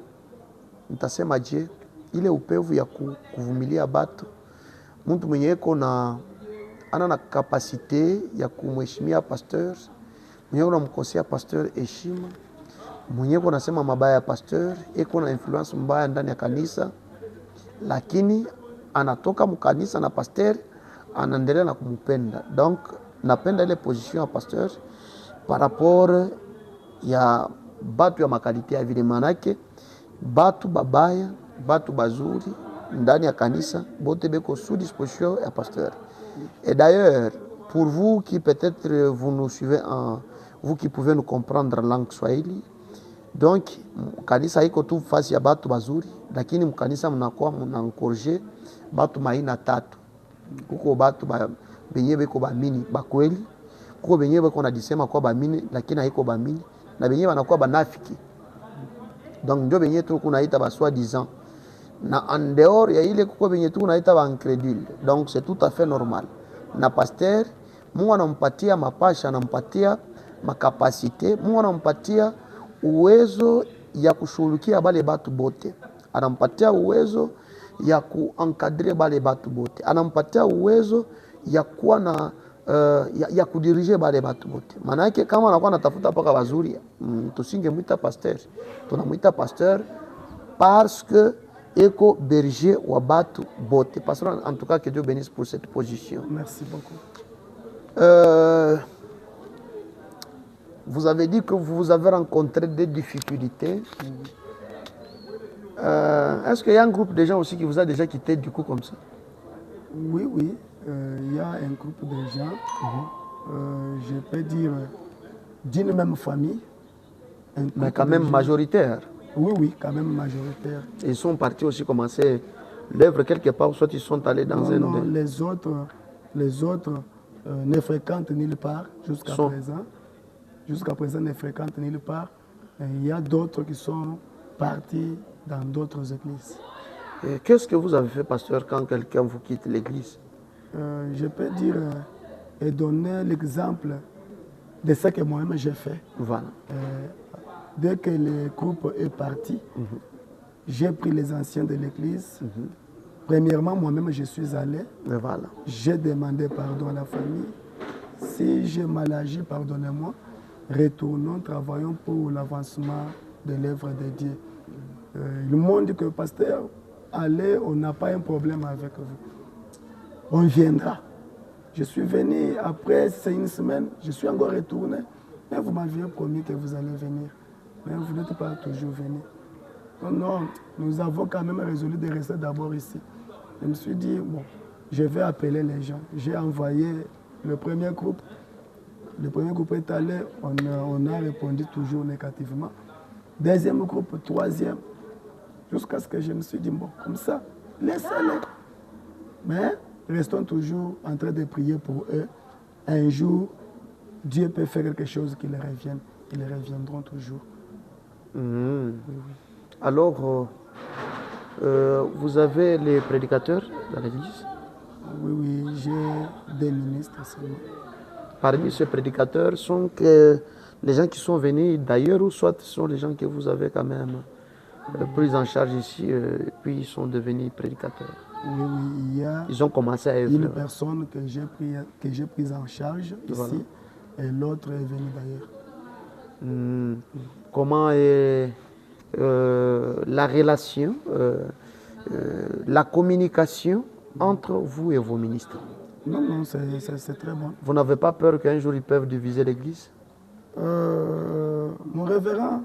nitasema je, ile upevu ya kuvumilia batu. Mtu mwenye eko ana na kapasite ya kumheshimia pasteur, mwenye unamkosea pasteur heshima, mwenye unasema mabaya ya pasteur, eko na influence mbaya ndani ya kanisa, lakini anatoka mkanisa na pasteur anaendelea na kumpenda. Donc napenda ile position ya pasteur par rapport ya batu ya makalite ya vile, manake batu babaya, batu bazuri ndani ya kanisa bote beko sous disposition ya pasteur. Et d'ailleurs, pour vous qui peut-être vous nous suivez, vous qui pouvez nous comprendre en langue Swahili, donc kanisa iko tu fasi ya batu bazuri, lakini mkanisa mnakuwa mnaencourager batu maina tatu. Kuko batu benye beko bamini bakweli, kuko benye beko nadisema kwa bamini lakini haiko bamini, na benye banakuwa banafiki. Donc ndio benye tu kunaita ba soi-disant. Na en dehors ya ile kuko benye tu kunaita ba incrédule. Donc c'est tout à fait normal. Na pasteur Mungu anampatia mapasha, anampatia makapasite, Mungu anampatia uwezo ya kushughulikia bale batu bote, anampatia uwezo ya kuencadrer bale batu bote, anampatia uwezo ya kuwa na ya kudirige bale batu bote. Maana yake kama anakuwa anatafuta paka bazuri, tusingemwita pasteur, tunamwita pasteur parce que eko berger wa batu bote. Pasteur, en tout cas, que Dieu bénisse pour cette position. Merci beaucoup. Vous avez dit que vous avez rencontré des difficultés. Est-ce qu'il y a un groupe de gens aussi qui vous a déjà quitté du coup comme ça? Oui, oui. Il y a un groupe de gens, je peux dire, d'une même famille. Mais quand même majoritaire. Oui, oui, quand même majoritaire. Ils sont partis aussi commencer l'œuvre quelque part, soit ils sont allés dans un... Non, les autres ne fréquentent nulle part jusqu'à présent. Jusqu'à présent, ne fréquentent nulle part. Il y a d'autres qui sont partis dans d'autres églises. Qu'est-ce que vous avez fait, pasteur, quand quelqu'un vous quitte l'église? Je peux dire et donner l'exemple de ce que moi-même j'ai fait. Voilà. Dès que le groupe est parti, j'ai pris les anciens de l'église. Premièrement, moi-même, je suis allé. Voilà. J'ai demandé pardon à la famille. Si j'ai mal agi, pardonnez-moi. Retournons, travaillons pour l'avancement de l'œuvre de Dieu. Ils m'ont dit que, pasteur, allez, on n'a pas un problème avec vous. On viendra. Je suis venu, après, c'est une semaine, je suis encore retourné. Mais vous m'aviez promis que vous allez venir. Mais vous n'êtes pas toujours venu. Non, non, nous avons quand même résolu de rester d'abord ici. Je me suis dit, bon, je vais appeler les gens. J'ai envoyé le premier groupe. Le premier groupe est allé, on a répondu toujours négativement. Deuxième groupe, troisième. Jusqu'à ce que je me suis dit, bon, comme ça, laissez-les. Mais restons toujours en train de prier pour eux. Un jour, Dieu peut faire quelque chose qui les revienne. Ils reviendront toujours. Oui, oui. Alors, vous avez les prédicateurs dans l'église? Oui, oui, j'ai des ministres seulement. Parmi ces prédicateurs, sont que les gens qui sont venus d'ailleurs ou soit ce sont les gens que vous avez quand même pris en charge ici puis ils sont devenus prédicateurs? Oui, oui, il y a ils ont commencé à œuvrer. Une personne que j'ai prise en charge ici, voilà. Et l'autre est venu d'ailleurs. Comment est la relation, la communication entre vous et vos ministres? Non, non, c'est très bon. Vous n'avez pas peur qu'un jour ils peuvent diviser l'église? Mon révérend,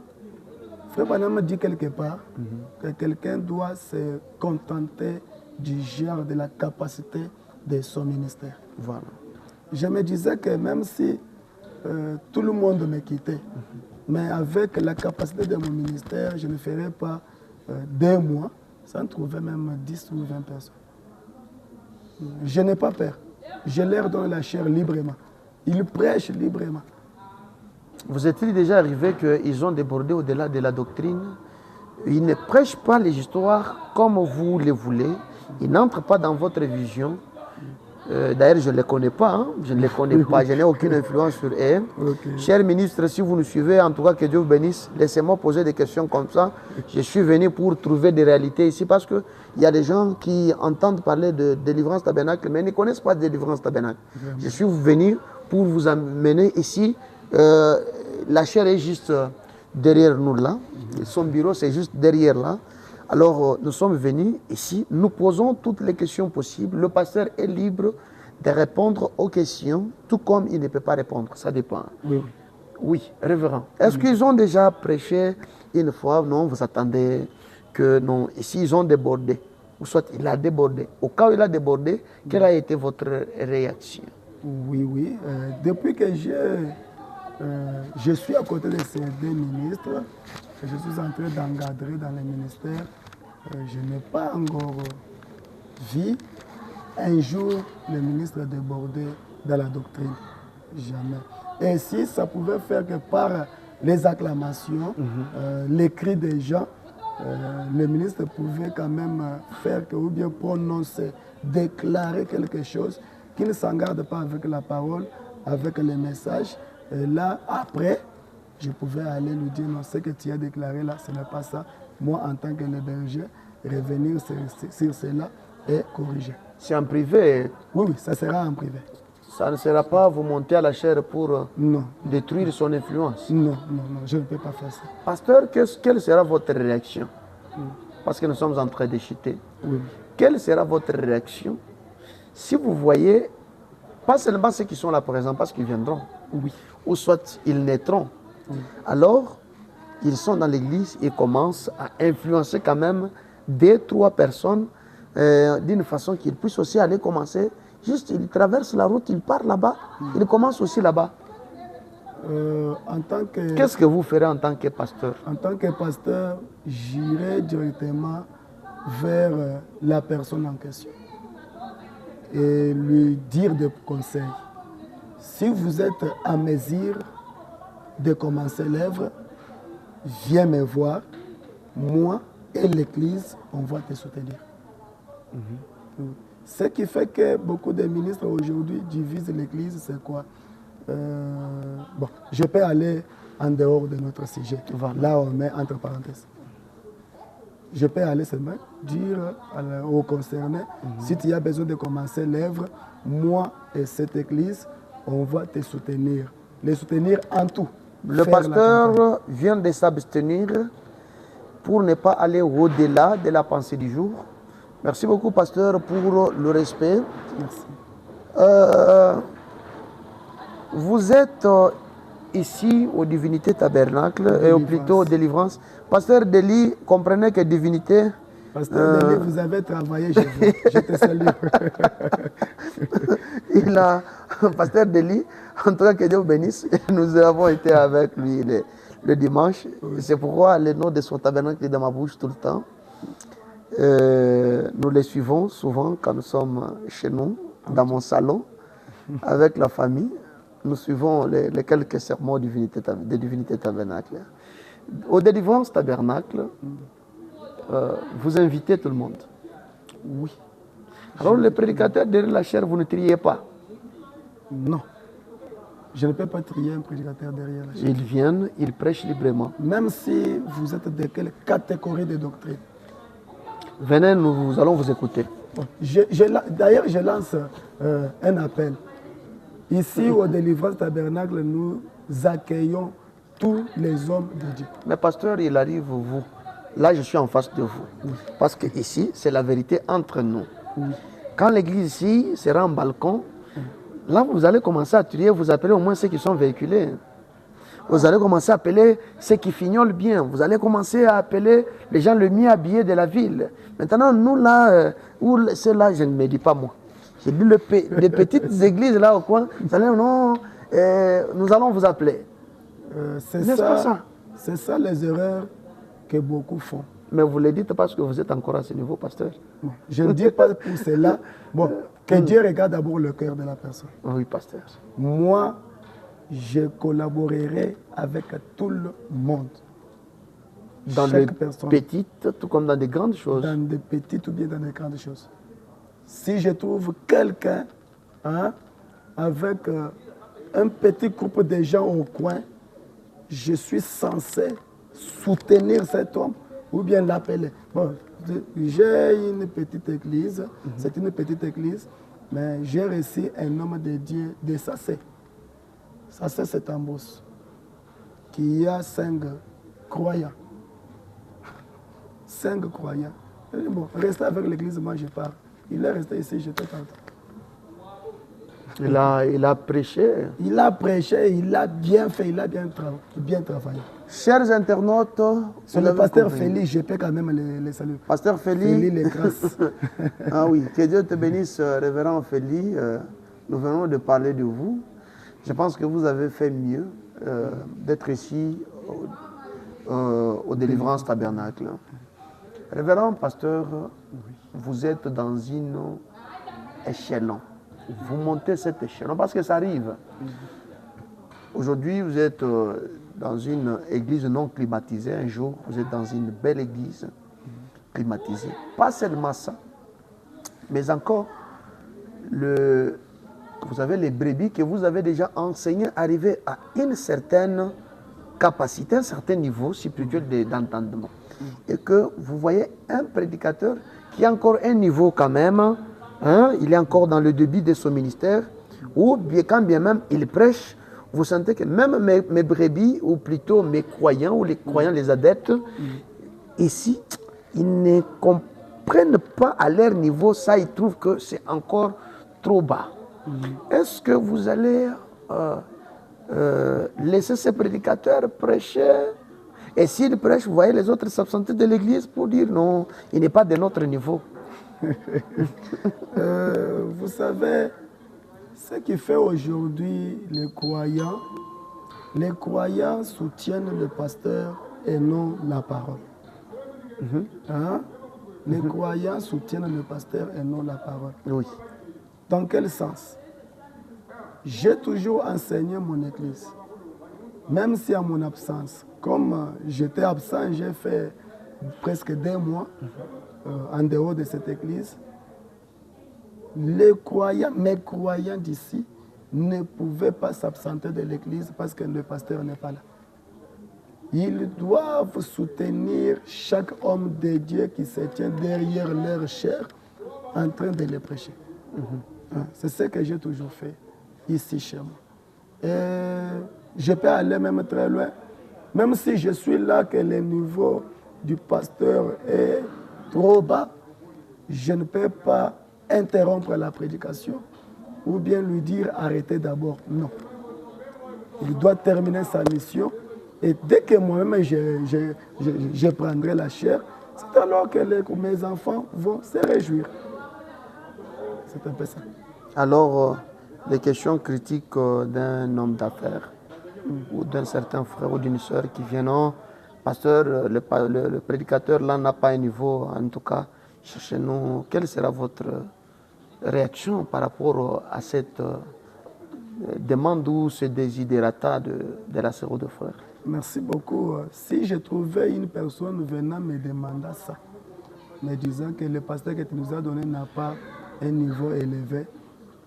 Frère Branham me dit quelque part que quelqu'un doit se contenter du genre, de la capacité de son ministère. Voilà. Je me disais que même si tout le monde me quittait, mais avec la capacité de mon ministère, je ne ferais pas 2 mois sans trouver même 10 ou 20 personnes. Je n'ai pas peur. Je leur donne la chair librement. Ils prêchent librement. Vous êtes-il déjà arrivé qu'ils ont débordé au-delà de la doctrine? Ils ne prêchent pas les histoires comme vous les voulez. Ils n'entrent pas dans votre vision. D'ailleurs, je ne les connais pas. Hein? Je ne les connais pas. Je n'ai aucune influence sur eux. Okay. Cher ministre, si vous nous suivez, en tout cas, que Dieu vous bénisse. Laissez-moi poser des questions comme ça. Je suis venu pour trouver des réalités ici parce qu'il y a des gens qui entendent parler de délivrance tabernacle, mais ne connaissent pas de délivrance tabernacle. Vraiment. Je suis venu pour vous amener ici. La chaire est juste derrière nous là. Son bureau, c'est juste derrière là. Alors, nous sommes venus ici, nous posons toutes les questions possibles. Le pasteur est libre de répondre aux questions, tout comme il ne peut pas répondre. Ça dépend. Oui, oui, révérend. Est-ce qu'ils ont déjà prêché une fois? Non, vous attendez que non. Ici, ils ont débordé. ou soit il a débordé. Au cas où il a débordé, quelle a été votre réaction? Oui. Depuis que je suis à côté de ces deux ministres, je suis en train d'encadrer dans les ministères, je n'ai pas encore vu un jour le ministre déborder dans la doctrine. Jamais. Et si ça pouvait faire que par les acclamations, les cris des gens, le ministre pouvait quand même faire que, ou bien prononcer, déclarer quelque chose qui ne s'engarde pas avec la parole, avec les messages. Et là, après, je pouvais aller lui dire, non, ce que tu as déclaré là, ce n'est pas ça. Moi, en tant que le berger, revenir sur cela et corriger. C'est en privé? Oui, ça sera en privé. Ça ne sera pas vous monter à la chair pour détruire son influence? Non, je ne peux pas faire ça. Pasteur, quelle sera votre réaction? Parce que nous sommes en train de chuter. Oui. Quelle sera votre réaction si vous voyez, pas seulement ceux qui sont là présents, parce qu'ils viendront, ou soit ils naîtront, alors ils sont dans l'église et commencent à influencer quand même 2-3 personnes d'une façon qu'ils puissent aussi aller commencer. Juste, ils traversent la route, ils partent là-bas, ils commencent aussi là-bas. Qu'est-ce que vous ferez en tant que pasteur? En tant que pasteur, j'irai directement vers la personne en question et lui dire des conseils. Si vous êtes à mesure de commencer l'œuvre, viens me voir. Moi et l'Église, on va te soutenir. Ce qui fait que beaucoup de ministres aujourd'hui divisent l'Église, c'est quoi? Bon, je peux aller en dehors de notre sujet. Là, on met entre parenthèses. Je peux aller seulement dire aux concernés, si tu as besoin de commencer l'œuvre, moi et cette Église, on va te soutenir. Les soutenir en tout. Le pasteur vient de s'abstenir pour ne pas aller au-delà de la pensée du jour. Merci beaucoup, pasteur, pour le respect. Merci. Vous êtes ici au Divinité Tabernacle, et plutôt Délivrance. Pasteur Deli, comprenez que Divinité... Pasteur Deli, vous avez travaillé, je te salue. Pasteur Deli, en tout cas que Dieu vous bénisse, nous avons été avec lui le dimanche. C'est pourquoi le nom de son tabernacle est dans ma bouche tout le temps. Nous les suivons souvent quand nous sommes chez nous, dans mon salon, avec la famille. Nous suivons les quelques sermons de Divinité Tabernacle. Au Délivrance Tabernacle, vous invitez tout le monde. Oui. Alors le prédicateur derrière la chair, vous ne triez pas? Non. Je ne peux pas trier un prédicateur derrière la chair. Ils viennent, ils prêchent librement. Même si vous êtes de quelle catégorie de doctrine? Venez, nous allons vous écouter. D'ailleurs, je lance un appel. Ici, au Délivrance Tabernacle, nous accueillons tous les hommes de Dieu. Mais pasteur, il arrive, vous. Là, je suis en face de vous. Parce que ici, c'est la vérité entre nous. Quand l'église ici sera en balcon, là, vous allez commencer à trier, vous appelez au moins ceux qui sont véhiculés. Vous allez commencer à appeler ceux qui fignolent bien. Vous allez commencer à appeler les gens le mieux habillés de la ville. Maintenant, nous, là, ceux-là, je ne me dis pas moi. J'ai dit les petites églises là au coin, vous allez, non, nous allons vous appeler. C'est ça les erreurs que beaucoup font. Mais vous le dites parce que vous êtes encore à ce niveau, pasteur. Je ne dis pas pour cela. Bon, que Dieu regarde d'abord le cœur de la personne. Oui, pasteur. Moi, je collaborerai avec tout le monde. Dans les petites, tout comme dans des grandes choses. Dans des petites ou bien dans des grandes choses. Si je trouve quelqu'un avec un petit groupe de gens au coin, je suis censé soutenir cet homme ou bien l'appeler. Bon, j'ai une petite église, c'est une petite église, mais j'ai reçu un homme de Dieu de Sassé. Sassé, c'est un boss qui a 5 croyants. 5 croyants. Bon, restez avec l'église, moi je pars. Il est resté ici, j'étais content. Il a prêché. Il a prêché, il a bien fait, il a bien travaillé. Chers internautes, c'est le pasteur Félix, je peux quand même les saluer. Pasteur Félix. Félix les grâces. Ah oui, que Dieu te bénisse, révérend Félix. Nous venons de parler de vous. Je pense que vous avez fait mieux d'être ici au Délivrance Tabernacle. Révérend pasteur, vous êtes dans une échelon. Vous montez cet échelon parce que ça arrive. Aujourd'hui, vous êtes dans une église non climatisée. Un jour, vous êtes dans une belle église climatisée. Pas seulement ça, mais encore, vous avez les brebis que vous avez déjà enseignées arriver à une certaine capacité, un certain niveau spirituel d'entendement. Et que vous voyez un prédicateur qui a encore un niveau quand même, hein, il est encore dans le début de son ministère, ou bien, quand bien même il prêche, vous sentez que même mes brebis, ou plutôt mes croyants, ou les croyants, les adeptes, ici, ils ne comprennent pas à leur niveau ça, ils trouvent que c'est encore trop bas. Est-ce que vous allez laisser ces prédicateurs prêcher? Et s'ils prêchent, vous voyez les autres s'absenter de l'église pour dire non, il n'est pas de notre niveau. Vous savez, ce qui fait aujourd'hui les croyants soutiennent le pasteur et non la parole. Hein? Les croyants soutiennent le pasteur et non la parole. Oui. Dans quel sens? J'ai toujours enseigné mon église, même si à mon absence. Comme j'étais absent, j'ai fait presque 2 mois en dehors de cette église. Les croyants, mes croyants d'ici, ne pouvaient pas s'absenter de l'église parce que le pasteur n'est pas là. Ils doivent soutenir chaque homme de Dieu qui se tient derrière leur chair en train de les prêcher. C'est ce que j'ai toujours fait ici chez moi. Et je peux aller même très loin. Même si je suis là, que le niveau du pasteur est trop bas, je ne peux pas interrompre la prédication ou bien lui dire arrêtez d'abord. Non. Il doit terminer sa mission et dès que moi-même je prendrai la chair, c'est alors que mes enfants vont se réjouir. C'est un peu ça. Alors, les questions critiques d'un homme d'affaires ou d'un certain frère ou d'une soeur qui viennent, non, pasteur, le prédicateur là n'a pas un niveau, en tout cas, chez nous. Quelle sera votre réaction par rapport à cette demande ou ce désidérata de la sœur ou de frère? Merci beaucoup. Si je trouvais une personne venant me demander ça, me disant que le pasteur que tu nous as donné n'a pas un niveau élevé,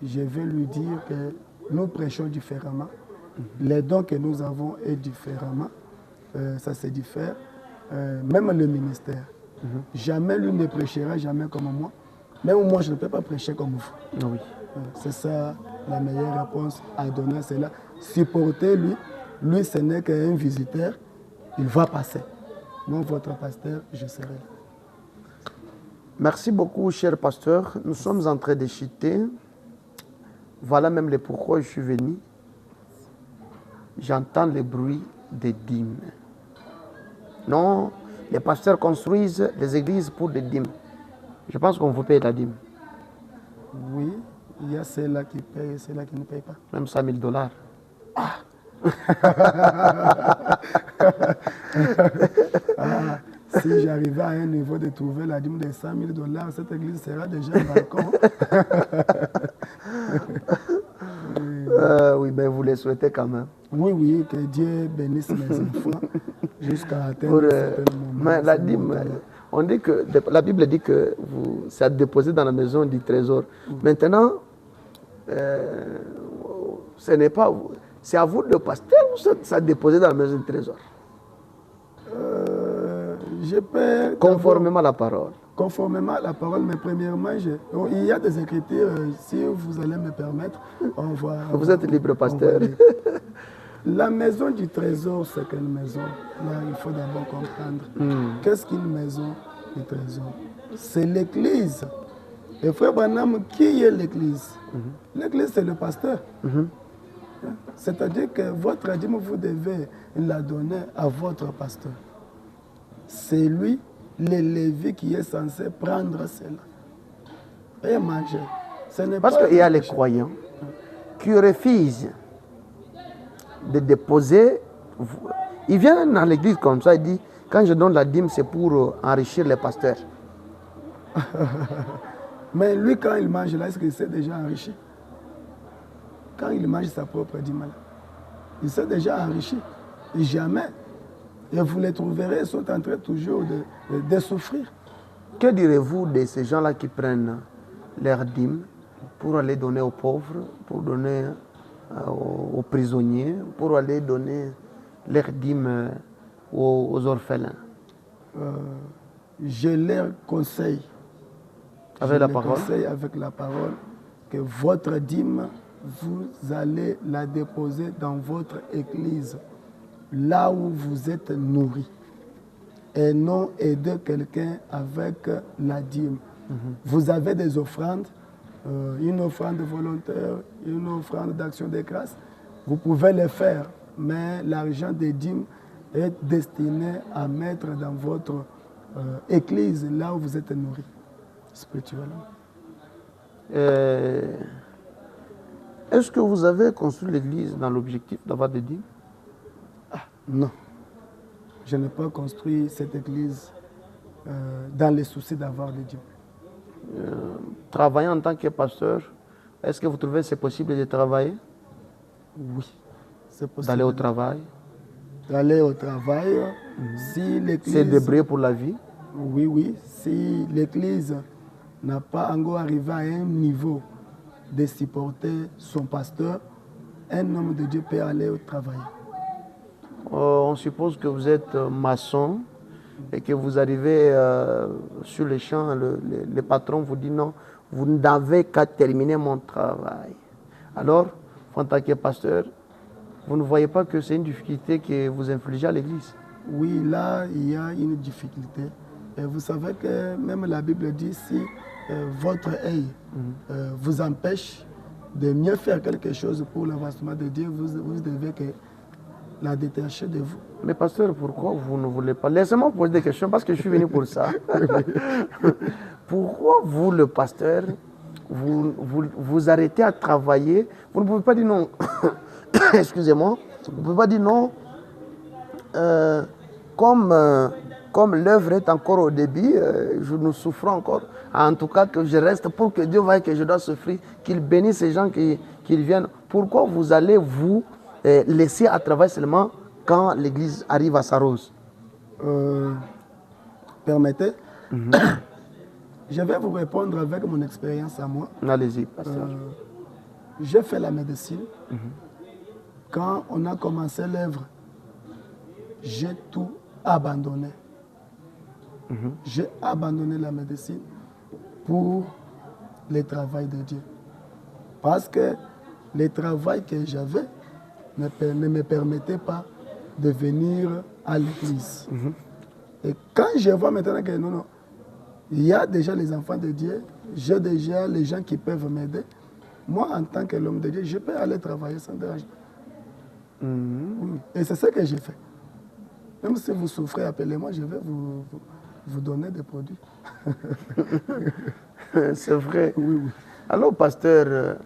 je vais lui dire que nous prêchons différemment. Les dons que nous avons est différemment. Ça se diffère. Même le ministère. Jamais lui ne prêchera jamais comme moi. Même moi, je ne peux pas prêcher comme vous. Oui. C'est ça la meilleure réponse à donner. C'est là. Supportez-lui. Lui, ce n'est qu'un visiteur. Il va passer. Moi, votre pasteur, je serai là. Merci beaucoup, cher pasteur. Nous sommes en train de chuter. Voilà même le pourquoi je suis venu. J'entends le bruit des dîmes. Non, les pasteurs construisent les églises pour des dîmes. Je pense qu'on vous paye la dîme. Oui, il y a ceux-là qui payent et ceux-là qui ne payent pas. Même $100 000. Ah. Si j'arrivais à un niveau de trouver la dîme de $100 000, cette église sera déjà un balcon. Oui, mais vous les souhaitez quand même. Oui, oui, que Dieu bénisse mes enfants jusqu'à atteindre certains moments. Mais la dîme, on dit que la Bible dit que c'est à déposer dans la maison du trésor. Maintenant, ce n'est pas vous. C'est à vous de pasteur ou c'est à déposer dans la maison du trésor? Je peux... Conformément à la parole. Conformément à la parole, mais premièrement, il y a des écritures, si vous allez me permettre, on va... Vous êtes libre, pasteur. La maison du trésor, c'est quelle maison? Là, il faut d'abord comprendre. Qu'est-ce qu'une maison du trésor? C'est l'église Et frère Branham, qui est l'Église? L'Église, c'est le pasteur. C'est-à-dire que votre dîme, vous devez la donner à votre pasteur. C'est lui, le Lévi, qui est censé prendre cela et manger. Parce qu'il y a les croyants qui refusent de déposer. Ils viennent dans l'église comme ça, ils disent, quand je donne la dîme, c'est pour enrichir les pasteurs. Mais lui, quand il mange là, est-ce qu'il s'est déjà enrichi? Quand il mange sa propre dîme là, il s'est déjà enrichi. Et jamais. Et vous les trouverez, ils sont en train toujours de souffrir. Que direz-vous de ces gens-là qui prennent leur dîme pour aller donner aux pauvres, pour donner aux prisonniers, pour aller donner leur dîme aux orphelins? Je leur conseille, avec la parole, que votre dîme, vous allez la déposer dans votre église, là où vous êtes nourris, et non aider quelqu'un avec la dîme. Vous avez des offrandes, une offrande volontaire, une offrande d'action de grâce, vous pouvez les faire, mais l'argent des dîmes est destiné à mettre dans votre église, là où vous êtes nourris spirituellement. Est-ce que vous avez construit l'église dans l'objectif d'avoir des dîmes? Non. Je n'ai pas construit cette église dans les soucis d'avoir des dîmes. Travailler en tant que pasteur, est-ce que vous trouvez que c'est possible de travailler? Oui, c'est possible. D'aller au travail? D'aller au travail. Si l'église... C'est débrouiller pour la vie? Oui, oui. Si l'église n'a pas encore arrivé à un niveau de supporter son pasteur, un homme de Dieu peut aller au travail. On suppose que vous êtes maçon et que vous arrivez sur les champs, le patron vous dit non, vous n'avez qu'à terminer mon travail. Alors, en tant que pasteur, vous ne voyez pas que c'est une difficulté que vous infligez à l'église? Oui, là, il y a une difficulté. Et vous savez que même la Bible dit si votre œil vous empêche de mieux faire quelque chose pour l'avancement de Dieu, vous devez que la détacher de vous. Mais pasteur, pourquoi vous ne voulez pas? Laissez-moi poser des questions parce que je suis venu pour ça. Pourquoi vous, le pasteur, vous arrêtez à travailler? Vous ne pouvez pas dire non. Excusez-moi. Vous ne pouvez pas dire non. Comme l'œuvre est encore au début, nous souffrons encore. En tout cas, que je reste pour que Dieu voie que je dois souffrir, qu'il bénisse ces gens qui viennent. Pourquoi vous allez vous laisser à travailler seulement quand l'église arrive à sa rose? Permettez. Je vais vous répondre avec mon expérience à moi. Allez-y, pasteur. J'ai fait la médecine. Quand on a commencé l'œuvre, j'ai tout abandonné. J'ai abandonné la médecine pour le travail de Dieu. Parce que le travail que j'avais ne me permettait pas de venir à l'église. Et quand je vois maintenant que non, il y a déjà les enfants de Dieu, j'ai déjà les gens qui peuvent m'aider, moi, en tant que l'homme de Dieu, je peux aller travailler sans dérangement. Et c'est ce que j'ai fait. Même si vous souffrez, appelez-moi, je vais vous donner des produits. C'est vrai. Oui. Alors, pasteur,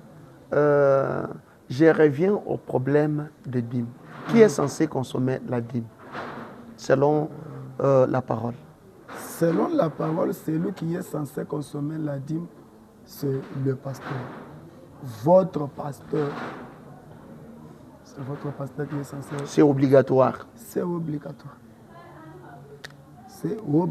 je reviens au problème de dîme. Qui est censé consommer la dîme, selon la parole? Selon la parole, celui qui est censé consommer la dîme, c'est le pasteur. Votre pasteur. C'est votre pasteur qui est censé... C'est obligatoire. C'est obligatoire.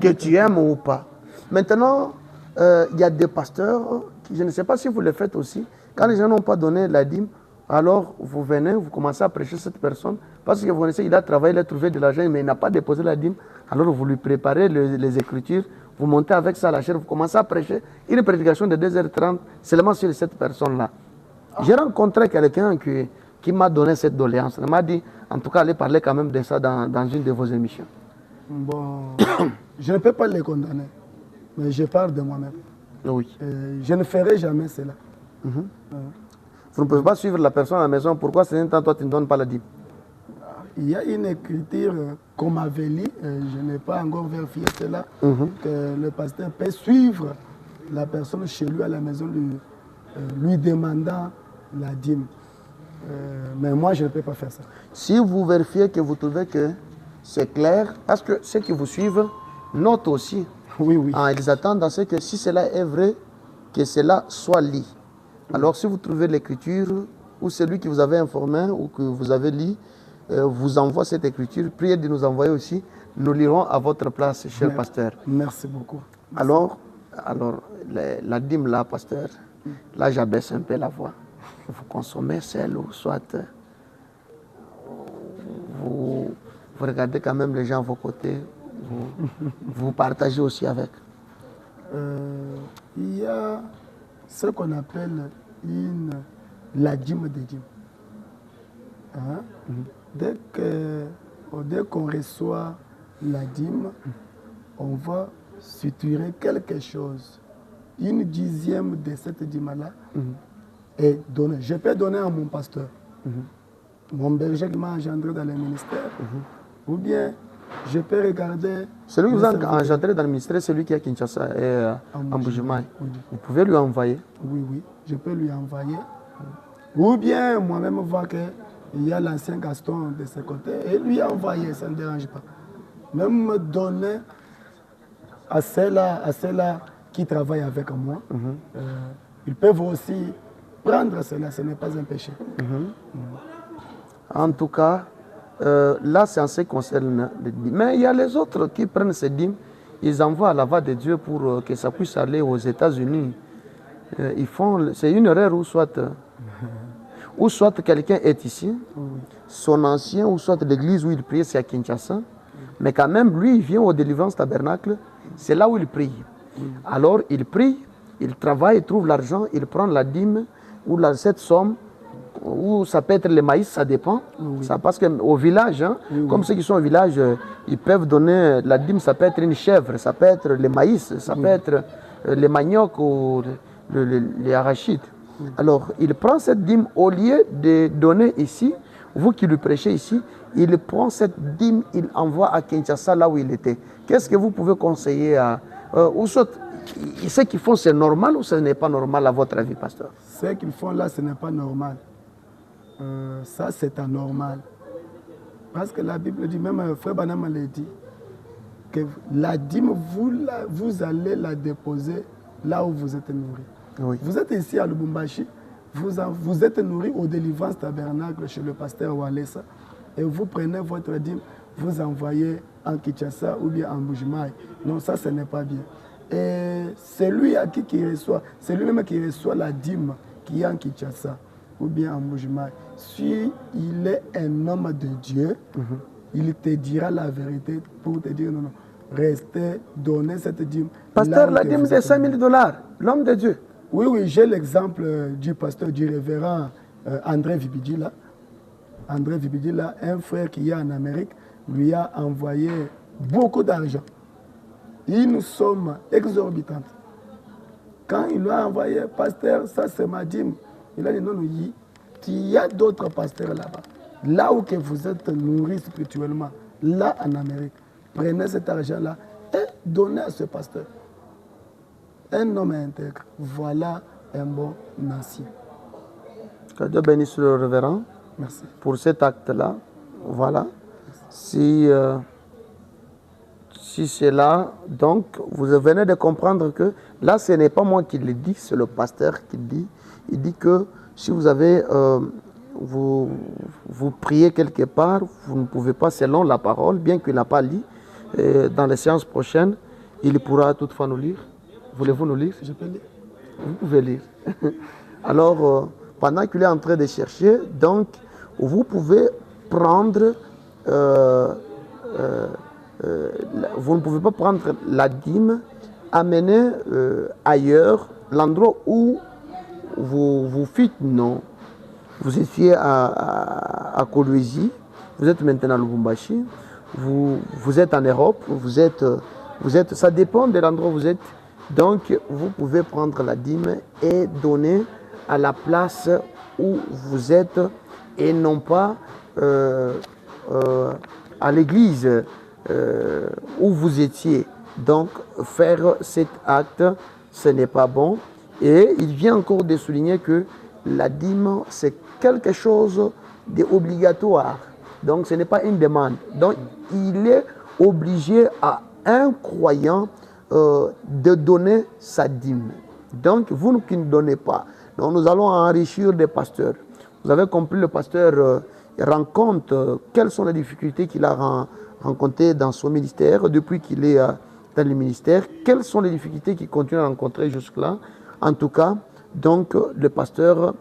Que tu aimes ou pas. Maintenant, il y a des pasteurs, je ne sais pas si vous le faites aussi, quand les gens n'ont pas donné la dîme, alors vous venez, vous commencez à prêcher cette personne, parce que vous connaissez, il a travaillé, il a trouvé de l'argent, mais il n'a pas déposé la dîme, alors vous lui préparez les Écritures, vous montez avec ça à la chair, vous commencez à prêcher une prédication de 2h30 seulement sur cette personne-là. J'ai rencontré quelqu'un qui m'a donné cette doléance. Il m'a dit, en tout cas, allez parler quand même de ça dans une de vos émissions. Bon, je ne peux pas les condamner, mais je parle de moi-même. Oui. Je ne ferai jamais cela. Vous ne pouvez pas suivre la personne à la maison. Pourquoi c'est un temps, toi, tu ne donnes pas la dîme? Il y a une écriture qu'on m'avait lit, je n'ai pas encore vérifié cela, que le pasteur peut suivre la personne chez lui à la maison lui demandant la dîme. Mais moi, je ne peux pas faire ça. Si vous vérifiez que vous trouvez que c'est clair, parce que ceux qui vous suivent notent aussi. Oui, oui. Ils attendent à ce que si cela est vrai, que cela soit lu. Alors si vous trouvez l'écriture, ou celui qui vous avait informé, ou que vous avez lu, vous envoie cette écriture, priez de nous envoyer aussi. Nous lirons à votre place, cher pasteur. Merci beaucoup. Alors la dîme là, pasteur, là j'abaisse un peu la voix. Vous consommez celle ou soit vous regardez quand même les gens à vos côtés, vous partagez aussi avec. Il y a ce qu'on appelle la dîme des dîmes. Dès qu'on reçoit la dîme, on va suturer quelque chose. 1/10 de cette dîme-là est donnée. Je peux donner à mon pasteur, mon berger qui m'a engendré dans le ministère, ou bien je peux regarder... Celui qui vous a engendré dans le ministère, c'est celui qui est à Kinshasa et en Bujumaï. Vous pouvez lui envoyer? Oui, oui, je peux lui envoyer. Ou bien moi-même voir qu'il y a l'ancien Gaston de ce côté et lui envoyer, ça ne me dérange pas. Même me donner à ceux-là qui travaillent avec moi, ils peuvent aussi prendre cela, ce n'est pas un péché. En tout cas, là c'est en ce qui concerne les dîmes. Mais il y a les autres qui prennent ces dîmes, ils envoient à la voix de Dieu pour que ça puisse aller aux États-Unis. C'est une erreur ou soit quelqu'un est ici, son ancien, ou soit l'église où il prie, c'est à Kinshasa, mais quand même, lui, il vient au Délivrance Tabernacle, c'est là où il prie. Alors, il prie, il travaille, il trouve l'argent, il prend la dîme, ou cette somme, ou ça peut être le maïs, ça dépend. Ça, parce qu'au village, comme ceux qui sont au village, ils peuvent donner la dîme, ça peut être une chèvre, ça peut être le maïs, ça peut être le manioc ou les arachides. Alors, il prend cette dîme, au lieu de donner ici, vous qui lui prêchez ici, il prend cette dîme, il envoie à Kinshasa, là où il était. Qu'est-ce que vous pouvez conseiller à... ou soit, ce qu'ils font, c'est normal ou ce n'est pas normal à votre avis, pasteur? Ce qu'ils font là, ce n'est pas normal. Ça, c'est anormal. Parce que la Bible dit, même Frère Banama l'a dit, que la dîme, vous allez la déposer là où vous êtes nourri. Oui. Vous êtes ici à Lubumbashi, vous êtes nourri au Délivrance Tabernacle chez le pasteur Walesa, et vous prenez votre dîme, vous envoyez en Kinshasa ou bien en Bujumaï. Non, ça, ce n'est pas bien. Et c'est lui à qui reçoit, c'est lui-même qui reçoit la dîme qui est en Kinshasa ou bien en Bujumaï. Si il est un homme de Dieu, il te dira la vérité pour te dire non, restez, donnez cette dîme. Pasteur, la dîme c'est $5000, l'homme de Dieu. Oui, oui, j'ai l'exemple du pasteur, du révérend André Vibidila. André Vibidila, un frère qui est en Amérique, lui a envoyé beaucoup d'argent. Une somme exorbitante. Quand il lui a envoyé, pasteur, ça c'est ma dîme. Il a dit non, non, il y a d'autres pasteurs là-bas. Là où que vous êtes nourris spirituellement, là en Amérique, prenez cet argent-là et donnez à ce pasteur. Un homme intègre, voilà un bon ancien. Que Dieu bénisse le révérend. Merci. Pour cet acte-là, voilà. Si c'est là, donc vous venez de comprendre que là, ce n'est pas moi qui le dis, c'est le pasteur qui le dit. Il dit que si vous avez, vous priez quelque part, vous ne pouvez pas selon la parole, bien qu'il n'a pas lu. Dans les séances prochaines, il pourra toutefois nous lire. Voulez-vous nous lire? Je peux lire. Vous pouvez lire. Alors, pendant qu'il est en train de chercher, donc, vous pouvez prendre, vous ne pouvez pas prendre la dîme, amener ailleurs, l'endroit où vous faites, non. Vous étiez à Kolwezi, vous êtes maintenant à Lubumbashi, vous êtes en Europe, vous êtes, ça dépend de l'endroit où vous êtes. Donc, vous pouvez prendre la dîme et donner à la place où vous êtes et non pas à l'église où vous étiez. Donc, faire cet acte, ce n'est pas bon. Et il vient encore de souligner que la dîme, c'est quelque chose d'obligatoire. Donc, ce n'est pas une demande. Donc, il est obligé à un croyant de donner sa dîme. Donc, vous qui ne donnez pas. Donc, nous allons enrichir des pasteurs. Vous avez compris, le pasteur rencontre quelles sont les difficultés qu'il a rencontrées dans son ministère, depuis qu'il est dans le ministère, quelles sont les difficultés qu'il continue à rencontrer jusque-là. En tout cas, donc, les pasteurs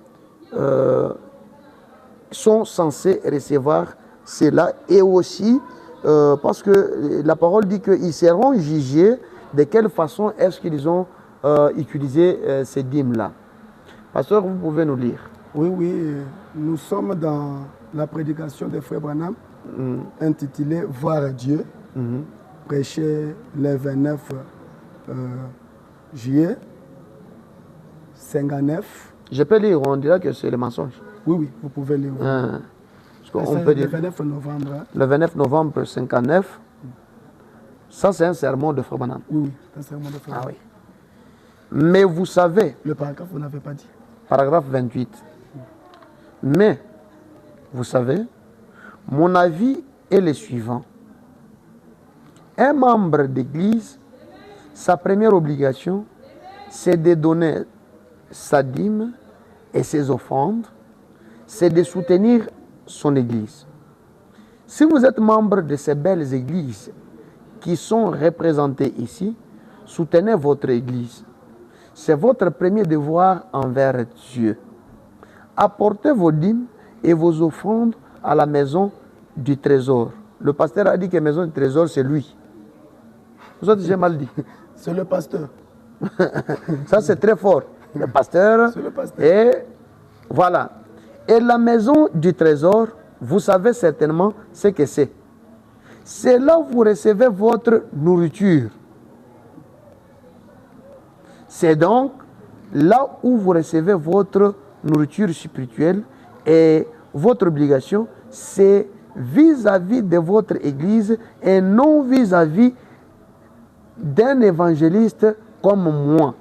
sont censés recevoir cela et aussi, parce que la parole dit qu'ils seront jugés de quelle façon est-ce qu'ils ont utilisé ces dîmes-là. Pasteur, vous pouvez nous lire. Oui, nous sommes dans la prédication de Frère Branham, intitulée « Voir Dieu », prêché le 29 juillet 59. Je peux lire, on dirait que c'est le mensonge. Oui, vous pouvez lire. On peut dire, le 29 novembre. Le 29 novembre 59, ça c'est un sermon de Frère Branham. Oui, c'est un sermon de Frère Branham. Ah oui. Mais vous savez... Le paragraphe, vous n'avez pas dit. Paragraphe 28. Mais, vous savez, mon avis est le suivant. Un membre d'église, sa première obligation, c'est de donner sa dîme et ses offrandes, c'est de soutenir son église. Si vous êtes membre de ces belles églises qui sont représentées ici, soutenez votre église. C'est votre premier devoir envers Dieu. Apportez vos dîmes et vos offrandes à la maison du trésor. Le pasteur a dit que la maison du trésor, c'est lui. Vous autres, j'ai mal dit. C'est le pasteur. Ça, c'est très fort. Le pasteur. C'est le pasteur. Et voilà. Et la maison du trésor, vous savez certainement ce que c'est. C'est là où vous recevez votre nourriture. C'est donc là où vous recevez votre nourriture spirituelle et votre obligation, c'est vis-à-vis de votre église et non vis-à-vis d'un évangéliste comme moi.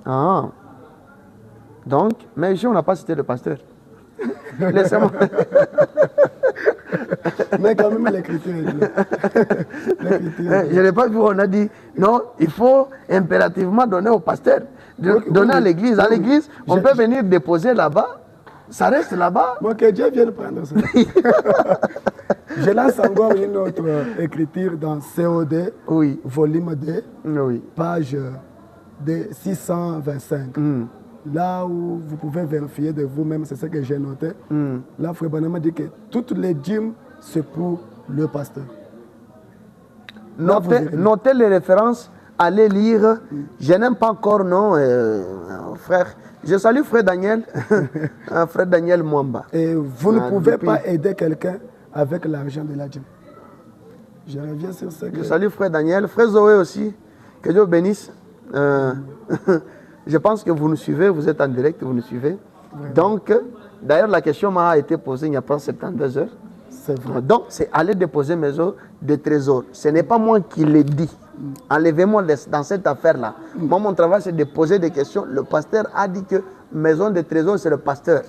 Ah. Donc, mais ici on n'a pas cité le pasteur. Laissez-moi. Mais quand même, l'écriture est là. Je n'ai pas vu, on a dit, non, il faut impérativement donner au pasteur, donner à l'église. À l'église, on peut venir déposer là-bas, ça reste là-bas. Moi, que Dieu vienne prendre ça. Je lance encore une autre écriture dans COD, oui. Volume 2, oui. Page 625. Là où vous pouvez vérifier de vous-même, c'est ce que j'ai noté. Là, Frère Branham dit que toutes les dîmes, c'est pour le pasteur. Notez les références, allez lire. Je n'aime pas encore, non, frère. Je salue Frère Daniel, Frère Daniel Mwamba. Et vous ne pouvez pas aider quelqu'un avec l'argent de la dîme. Je reviens sur ce que... Je salue Frère Daniel, Frère Zoé aussi. Que Dieu bénisse. Je pense que vous nous suivez, vous êtes en direct, vous nous suivez. Vraiment. Donc, d'ailleurs, la question m'a été posée il n'y a pas 72 heures. C'est vrai. Donc, c'est aller déposer mes eaux de trésor. Ce n'est pas moi qui l'ai dit. Enlevez-moi dans cette affaire-là. Moi, mon travail, c'est de poser des questions. Le pasteur a dit que maison de trésor, c'est le pasteur.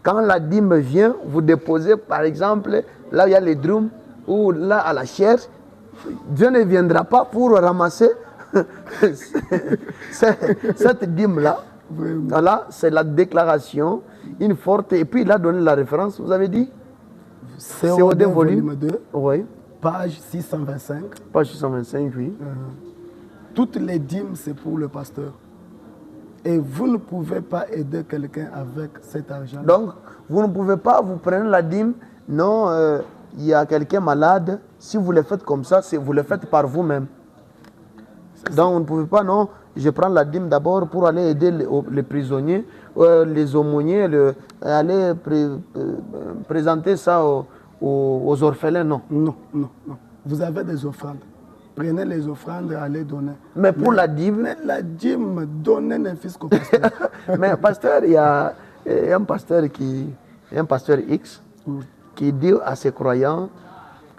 Quand la dîme vient, vous déposez, par exemple, là où il y a les drums, ou là à la chair, Dieu ne viendra pas pour ramasser cette dîme-là. Voilà, c'est la déclaration, une forte. Et puis il a donné la référence, vous avez dit COD volume 2, oui. Page 625. Page 625, oui. Toutes les dîmes, c'est pour le pasteur. Et vous ne pouvez pas aider quelqu'un avec cet argent. Donc, vous ne pouvez pas, vous prenez la dîme, non, il y a quelqu'un malade. Si vous le faites comme ça, vous le faites par vous-même. Donc, vous ne pouvez pas, non, je prends la dîme d'abord pour aller aider les prisonniers, les aumôniers, aller présenter ça aux orphelins, non. Non. Vous avez des offrandes. prenait les offrandes et allait donner. Mais pour la dîme? Mais la dîme donnait un fils qu'au pasteur. Mais pasteur, il y a un pasteur X qui dit à ses croyants,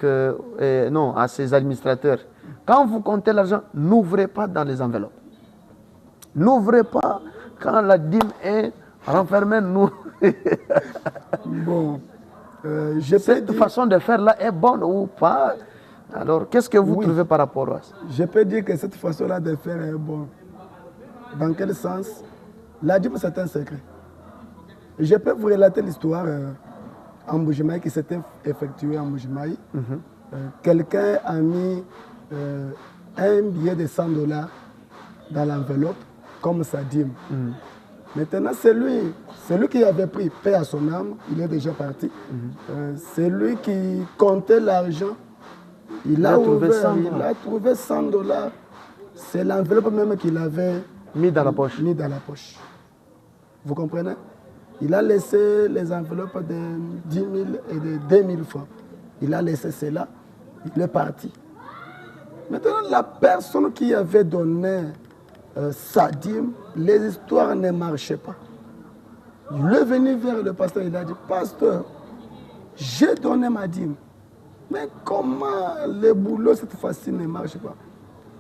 non, à ses administrateurs, quand vous comptez l'argent, n'ouvrez pas dans les enveloppes. N'ouvrez pas quand la dîme est renfermée. Bon, cette façon de faire là est bonne ou pas? Alors, qu'est-ce que vous trouvez par rapport à ça? Je peux dire que cette façon-là de faire est bonne. Dans quel sens? La dîme, c'est un secret. Je peux vous relater l'histoire en Bujimaï qui s'était effectuée en Bujimaï. Quelqu'un a mis un billet de $100 dans l'enveloppe comme sa dîme. Maintenant, c'est lui qui avait pris, paix à son âme, il est déjà parti. C'est lui qui comptait l'argent. Il a trouvé $100. C'est l'enveloppe même qu'il avait mis dans la poche. Vous comprenez? Il a laissé les enveloppes de 10 000 et de 2 000 francs. Il a laissé cela. Il est parti. Maintenant, la personne qui avait donné sa dîme, les histoires ne marchaient pas. Il est venu vers le pasteur, il a dit, pasteur, j'ai donné ma dîme. Mais comment le boulot cette fois-ci ne marche pas?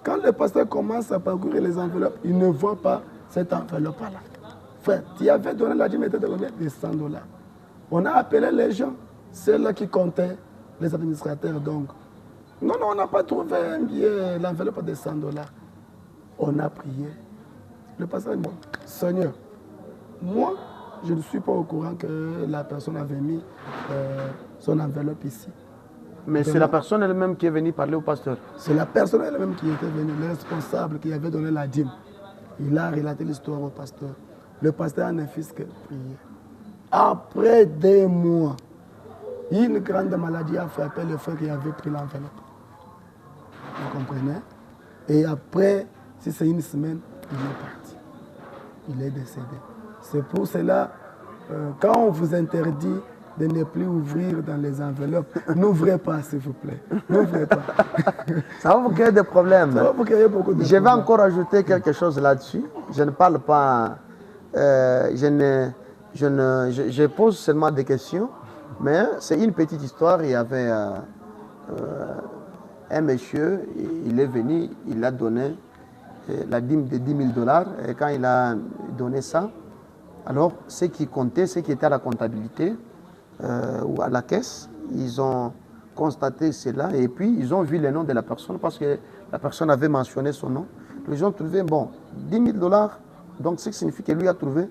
Quand le pasteur commence à parcourir les enveloppes, il ne voit pas cette enveloppe-là. Frère, tu avais donné la dîme, était de combien? De $100. On a appelé les gens, ceux-là qui comptaient, les administrateurs donc. Non, on n'a pas trouvé un billet, l'enveloppe de $100. On a prié. Le pasteur dit, Seigneur, moi, je ne suis pas au courant que la personne avait mis son enveloppe ici. Mais c'est la personne elle-même qui est venue parler au pasteur. C'est la personne elle-même qui était venue, le responsable qui avait donné la dîme. Il a relaté l'histoire au pasteur. Le pasteur en a fait ce que prier. Après 2 mois, une grande maladie a frappé le frère qui avait pris l'enveloppe. Vous comprenez? Et après, si c'est une semaine, il est parti. Il est décédé. C'est pour cela, quand on vous interdit de ne plus ouvrir dans les enveloppes, n'ouvrez pas, s'il vous plaît. N'ouvrez pas. Ça va vous créer des problèmes. Ça va vous créer beaucoup de problèmes. Je vais encore ajouter quelque chose là-dessus. Je ne parle pas... je pose seulement des questions, mais c'est une petite histoire. Il y avait un monsieur, il est venu, il a donné la dîme de $10 000. Et quand il a donné ça, alors ce qui comptait, ce qui était à la comptabilité ou à la caisse, ils ont constaté cela et puis ils ont vu le nom de la personne parce que la personne avait mentionné son nom. Ils ont trouvé, bon, $10 000. Donc, ce qui signifie que lui a trouvé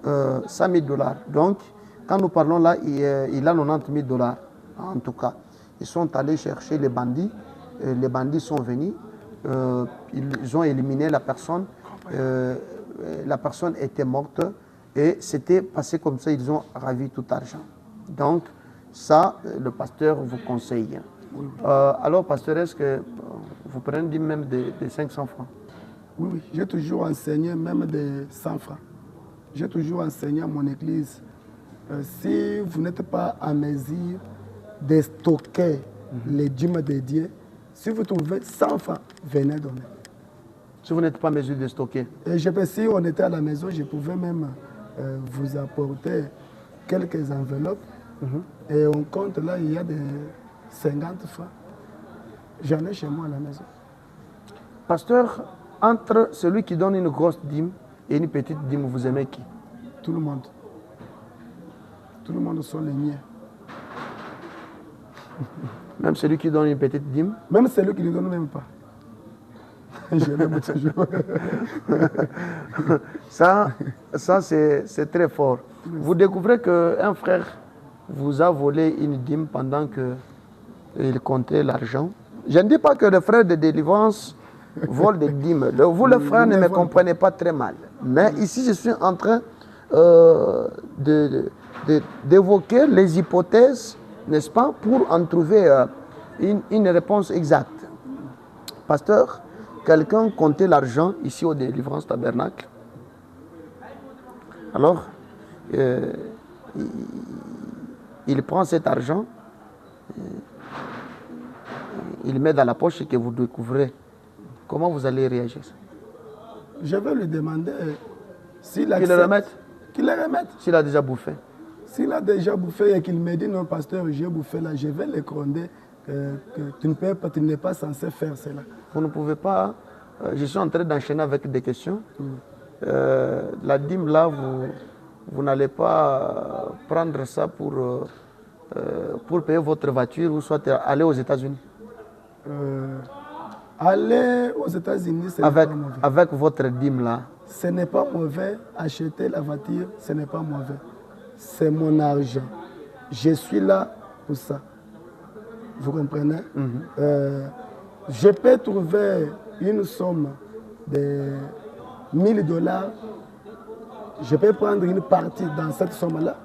$100 000. Donc, quand nous parlons là, il a $90 000 en tout cas. Ils sont allés chercher les bandits. Les bandits sont venus. Ils ont éliminé la personne. La personne était morte. Et c'était passé comme ça. Ils ont ravi tout l'argent. Donc, ça, le pasteur vous conseille. Alors, pasteur, est-ce que vous prenez même des 500 francs? Oui, j'ai toujours enseigné même des 100 francs. J'ai toujours enseigné à mon église. Si vous n'êtes pas à mesure de stocker les dîmes dédiées, si vous trouvez 100 francs, venez donner. Si vous n'êtes pas à mesure de stocker? Et si on était à la maison, je pouvais même vous apporter quelques enveloppes. Et on compte là, il y a des 50 francs. J'en ai chez moi à la maison. Pasteur, entre celui qui donne une grosse dîme et une petite dîme, vous aimez qui? Tout le monde. Tout le monde sont les miens. Même celui qui donne une petite dîme? Même celui qui ne donne même pas. Je l'aime toujours. Ça c'est très fort. Vous découvrez qu'un frère vous a volé une dîme pendant qu'il comptait l'argent. Je ne dis pas que le frère de délivrance vole des dîmes. Vous, le frère, ne me comprenez pas très mal. Mais ici, je suis en train d'évoquer les hypothèses, n'est-ce pas, pour en trouver une réponse exacte. Pasteur, quelqu'un comptait l'argent ici au Délivrance Tabernacle. Alors, il prend cet argent, il met dans la poche et que vous découvrez, comment vous allez réagir? Je vais lui demander s'il accepte. Qu'il le remette? Qu'il le remette. S'il a déjà bouffé? S'il a déjà bouffé et qu'il me dit non, pasteur, j'ai bouffé là, je vais le gronder que tu n'es pas censé faire cela. Vous ne pouvez pas. Je suis en train d'enchaîner avec des questions. La dîme là, vous n'allez pas prendre ça pour payer votre voiture ou soit aller aux États-Unis. Aller aux États-Unis, ce n'est pas mauvais. Avec votre dîme là. Ce n'est pas mauvais. Acheter la voiture, ce n'est pas mauvais. C'est mon argent. Je suis là pour ça. Vous comprenez? Je peux trouver une somme de $1000. Je peux prendre une partie dans cette somme-là,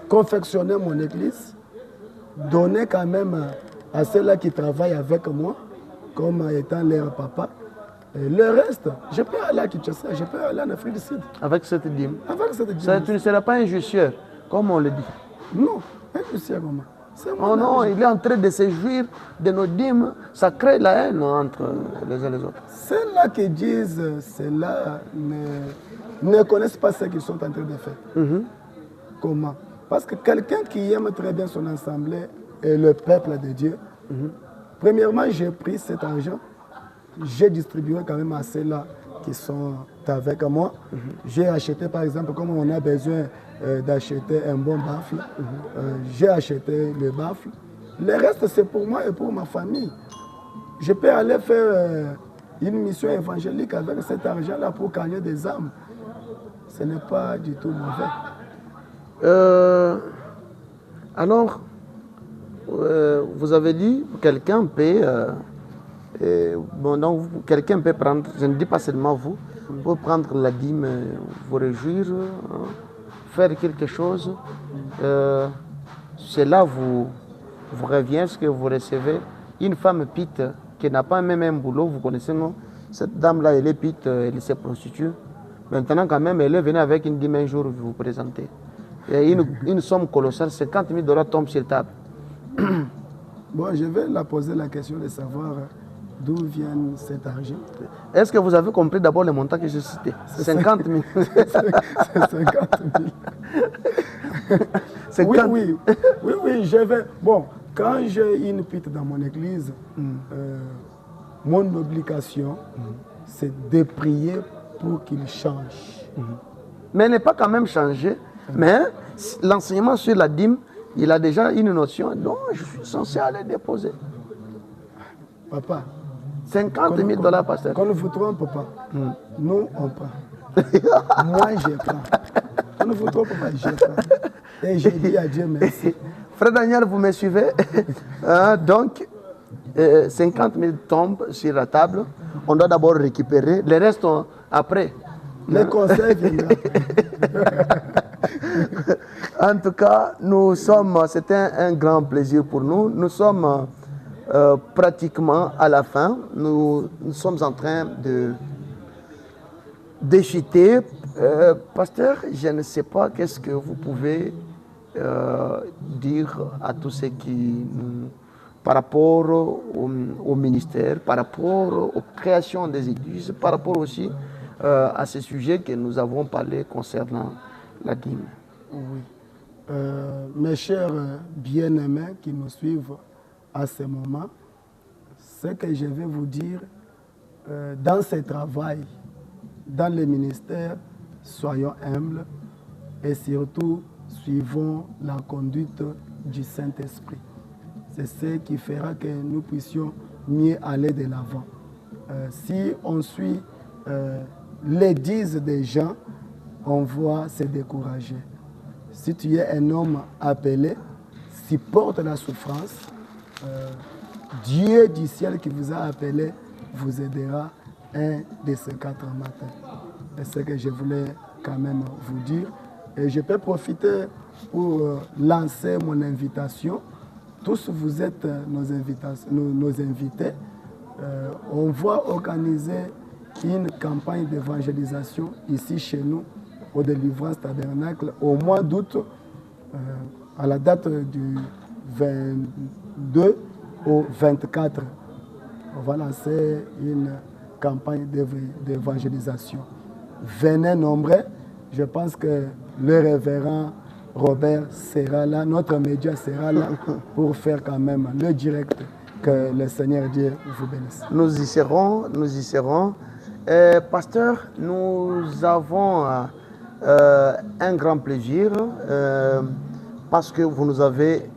confectionner mon église, donner quand même à ceux-là qui travaillent avec moi, comme étant leur papa. Et le reste, je peux aller à Kinshasa, je peux aller en Afrique du Sud. Avec cette dîme? Avec cette dîme. Tu ne seras pas un jussieur, comme on le dit. Non, un jussieur comment? Oh non, il est en train de se jouir de nos dîmes. Ça crée la haine entre les uns et les autres. Ceux-là qui disent cela ne connaissent pas ce qu'ils sont en train de faire. Comment? Parce que quelqu'un qui aime très bien son assemblée et le peuple de Dieu, premièrement, j'ai pris cet argent, j'ai distribué quand même à ceux-là qui sont avec moi. J'ai acheté, par exemple, comme on a besoin d'acheter un bon baffle, j'ai acheté le baffle. Le reste, c'est pour moi et pour ma famille. Je peux aller faire une mission évangélique avec cet argent-là pour gagner des âmes. Ce n'est pas du tout mauvais. Alors, vous avez dit que quelqu'un peut, quelqu'un peut prendre, je ne dis pas seulement vous, pour prendre la dîme, vous réjouir, faire quelque chose. Cela vous revient, ce que vous recevez. Une femme pite qui n'a pas même un boulot, vous connaissez, non? Cette dame-là, elle est pite, elle se prostitue. Maintenant, quand même, elle est venue avec une dîme un jour, vous vous présentez. Et une somme colossale, $50 000 tombe sur table. Bon, je vais la poser la question de savoir d'où vient cet argent. Est-ce que vous avez compris d'abord le montant que j'ai cité? 50 000. C'est 50 000. Oui, je vais. Bon, quand j'ai une pite dans mon église, mon obligation, c'est de prier pour qu'il change. Mais il n'est pas quand même changé. Mais l'enseignement sur la dîme, il a déjà une notion. Donc, je suis censé aller déposer. Papa. $50 000, pasteur. Qu'on ne vous trompe pas. Nous, on prend. Moi, je prends. Qu'on ne vous trompe pas, je prends. Et je dis à Dieu merci. Frère Daniel, vous me suivez? Donc, 50 000 tombent sur la table. On doit d'abord récupérer. Le reste, après. Les conseils viendront. En tout cas, c'était un grand plaisir pour nous. Nous sommes pratiquement à la fin. Nous sommes en train d'échiter. Pasteur, je ne sais pas qu'est-ce que vous pouvez dire à tous ceux qui, par rapport au ministère, par rapport aux créations des églises, par rapport aussi à ces sujets que nous avons parlé concernant la dîme. Oui. Mes chers bien-aimés qui nous suivent à ce moment, ce que je vais vous dire, dans ce travail, dans le ministère, soyons humbles et surtout suivons la conduite du Saint-Esprit. C'est ce qui fera que nous puissions mieux aller de l'avant. Si on suit les dires des gens, on va se décourager. Si tu es un homme appelé, supporte la souffrance, Dieu du ciel qui vous a appelé vous aidera un de ces 4 matins. C'est ce que je voulais quand même vous dire. Et je peux profiter pour lancer mon invitation. Tous vous êtes nos invités. On va organiser une campagne d'évangélisation ici chez nous, au Délivrance Tabernacle, au mois d'août, à la date du 22 au 24, on va lancer une campagne d'évangélisation. Venez nombreux. Je pense que le révérend Robert sera là, notre média sera là pour faire quand même le direct. Que le Seigneur Dieu vous bénisse. Nous y serons, nous y serons. Pasteur, nous avons un grand plaisir parce que vous nous avez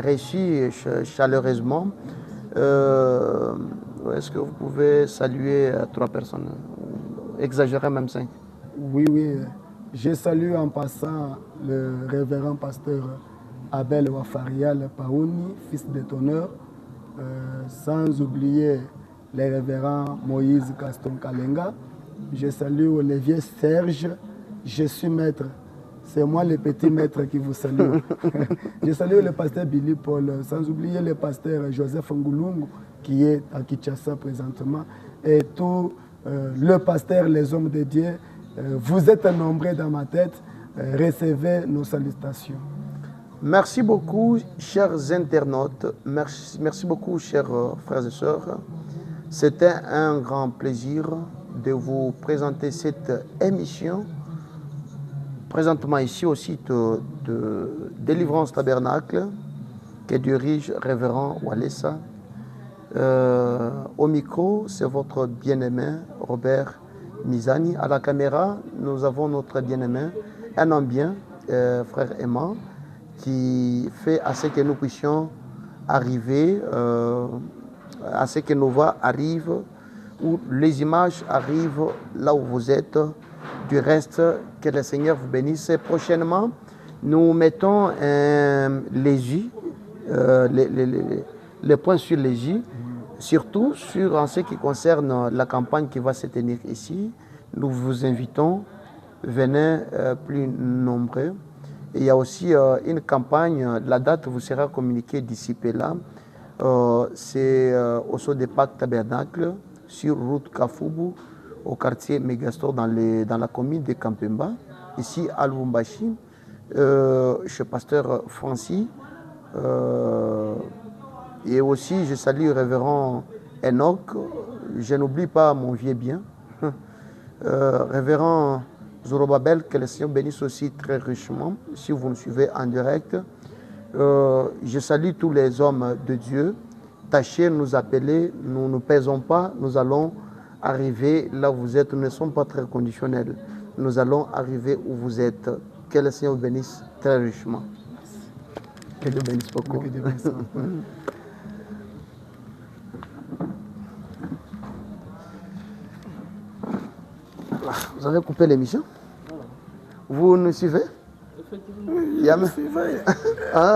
reçus chaleureusement. Est-ce que vous pouvez saluer 3 personnes? Exagérer même 5. Oui, oui. Je salue en passant le révérend pasteur Abel Wafarial Paouni, fils de Tonneur, sans oublier les révérends Moïse Gaston Kalenga. Je salue Olivier Serge, je suis maître. C'est moi le petit maître qui vous salue. Je salue le pasteur Billy Paul, sans oublier le pasteur Joseph Ngoulungu qui est à Kinshasa présentement, et tout le pasteur, les hommes de Dieu. Vous êtes nombreux dans ma tête. Recevez nos salutations. Merci beaucoup, chers internautes. Merci beaucoup, chers frères et sœurs. C'était un grand plaisir de vous présenter cette émission. Présentement ici au site de Délivrance Tabernacle que dirige révérend Walesa. Au micro, c'est votre bien-aimé Robert Mizani. À la caméra, nous avons notre bien-aimé, un homme bien, frère Emma, qui fait à ce que nous puissions arriver, à ce que nos voix arrivent, où les images arrivent là où vous êtes. Du reste, que le Seigneur vous bénisse. Prochainement, nous mettons les points sur les J, surtout en ce qui concerne la campagne qui va se tenir ici. Nous vous invitons, venez plus nombreux. Et il y a aussi une campagne, la date vous sera communiquée d'ici peu là. C'est au saut des Pâques Tabernacle, sur route Kafoubou, au quartier Mégastor dans la commune de Kampemba, ici à Lubumbashi, chez pasteur Francis. Et aussi, je salue le révérend Enoch. Je n'oublie pas mon vieux bien. Révérend Zorobabel, que le Seigneur bénisse aussi très richement, si vous me suivez en direct. Je salue tous les hommes de Dieu. Tâchez de nous appeler, nous ne pèsons pas, nous allons arriver là où vous êtes. Nous ne sommes pas très conditionnels. Nous allons arriver où vous êtes. Que le Seigneur vous bénisse très richement. Que Dieu bénisse beaucoup. Vous avez coupé l'émission? Vous nous suivez? Effectivement. Vous me suivez.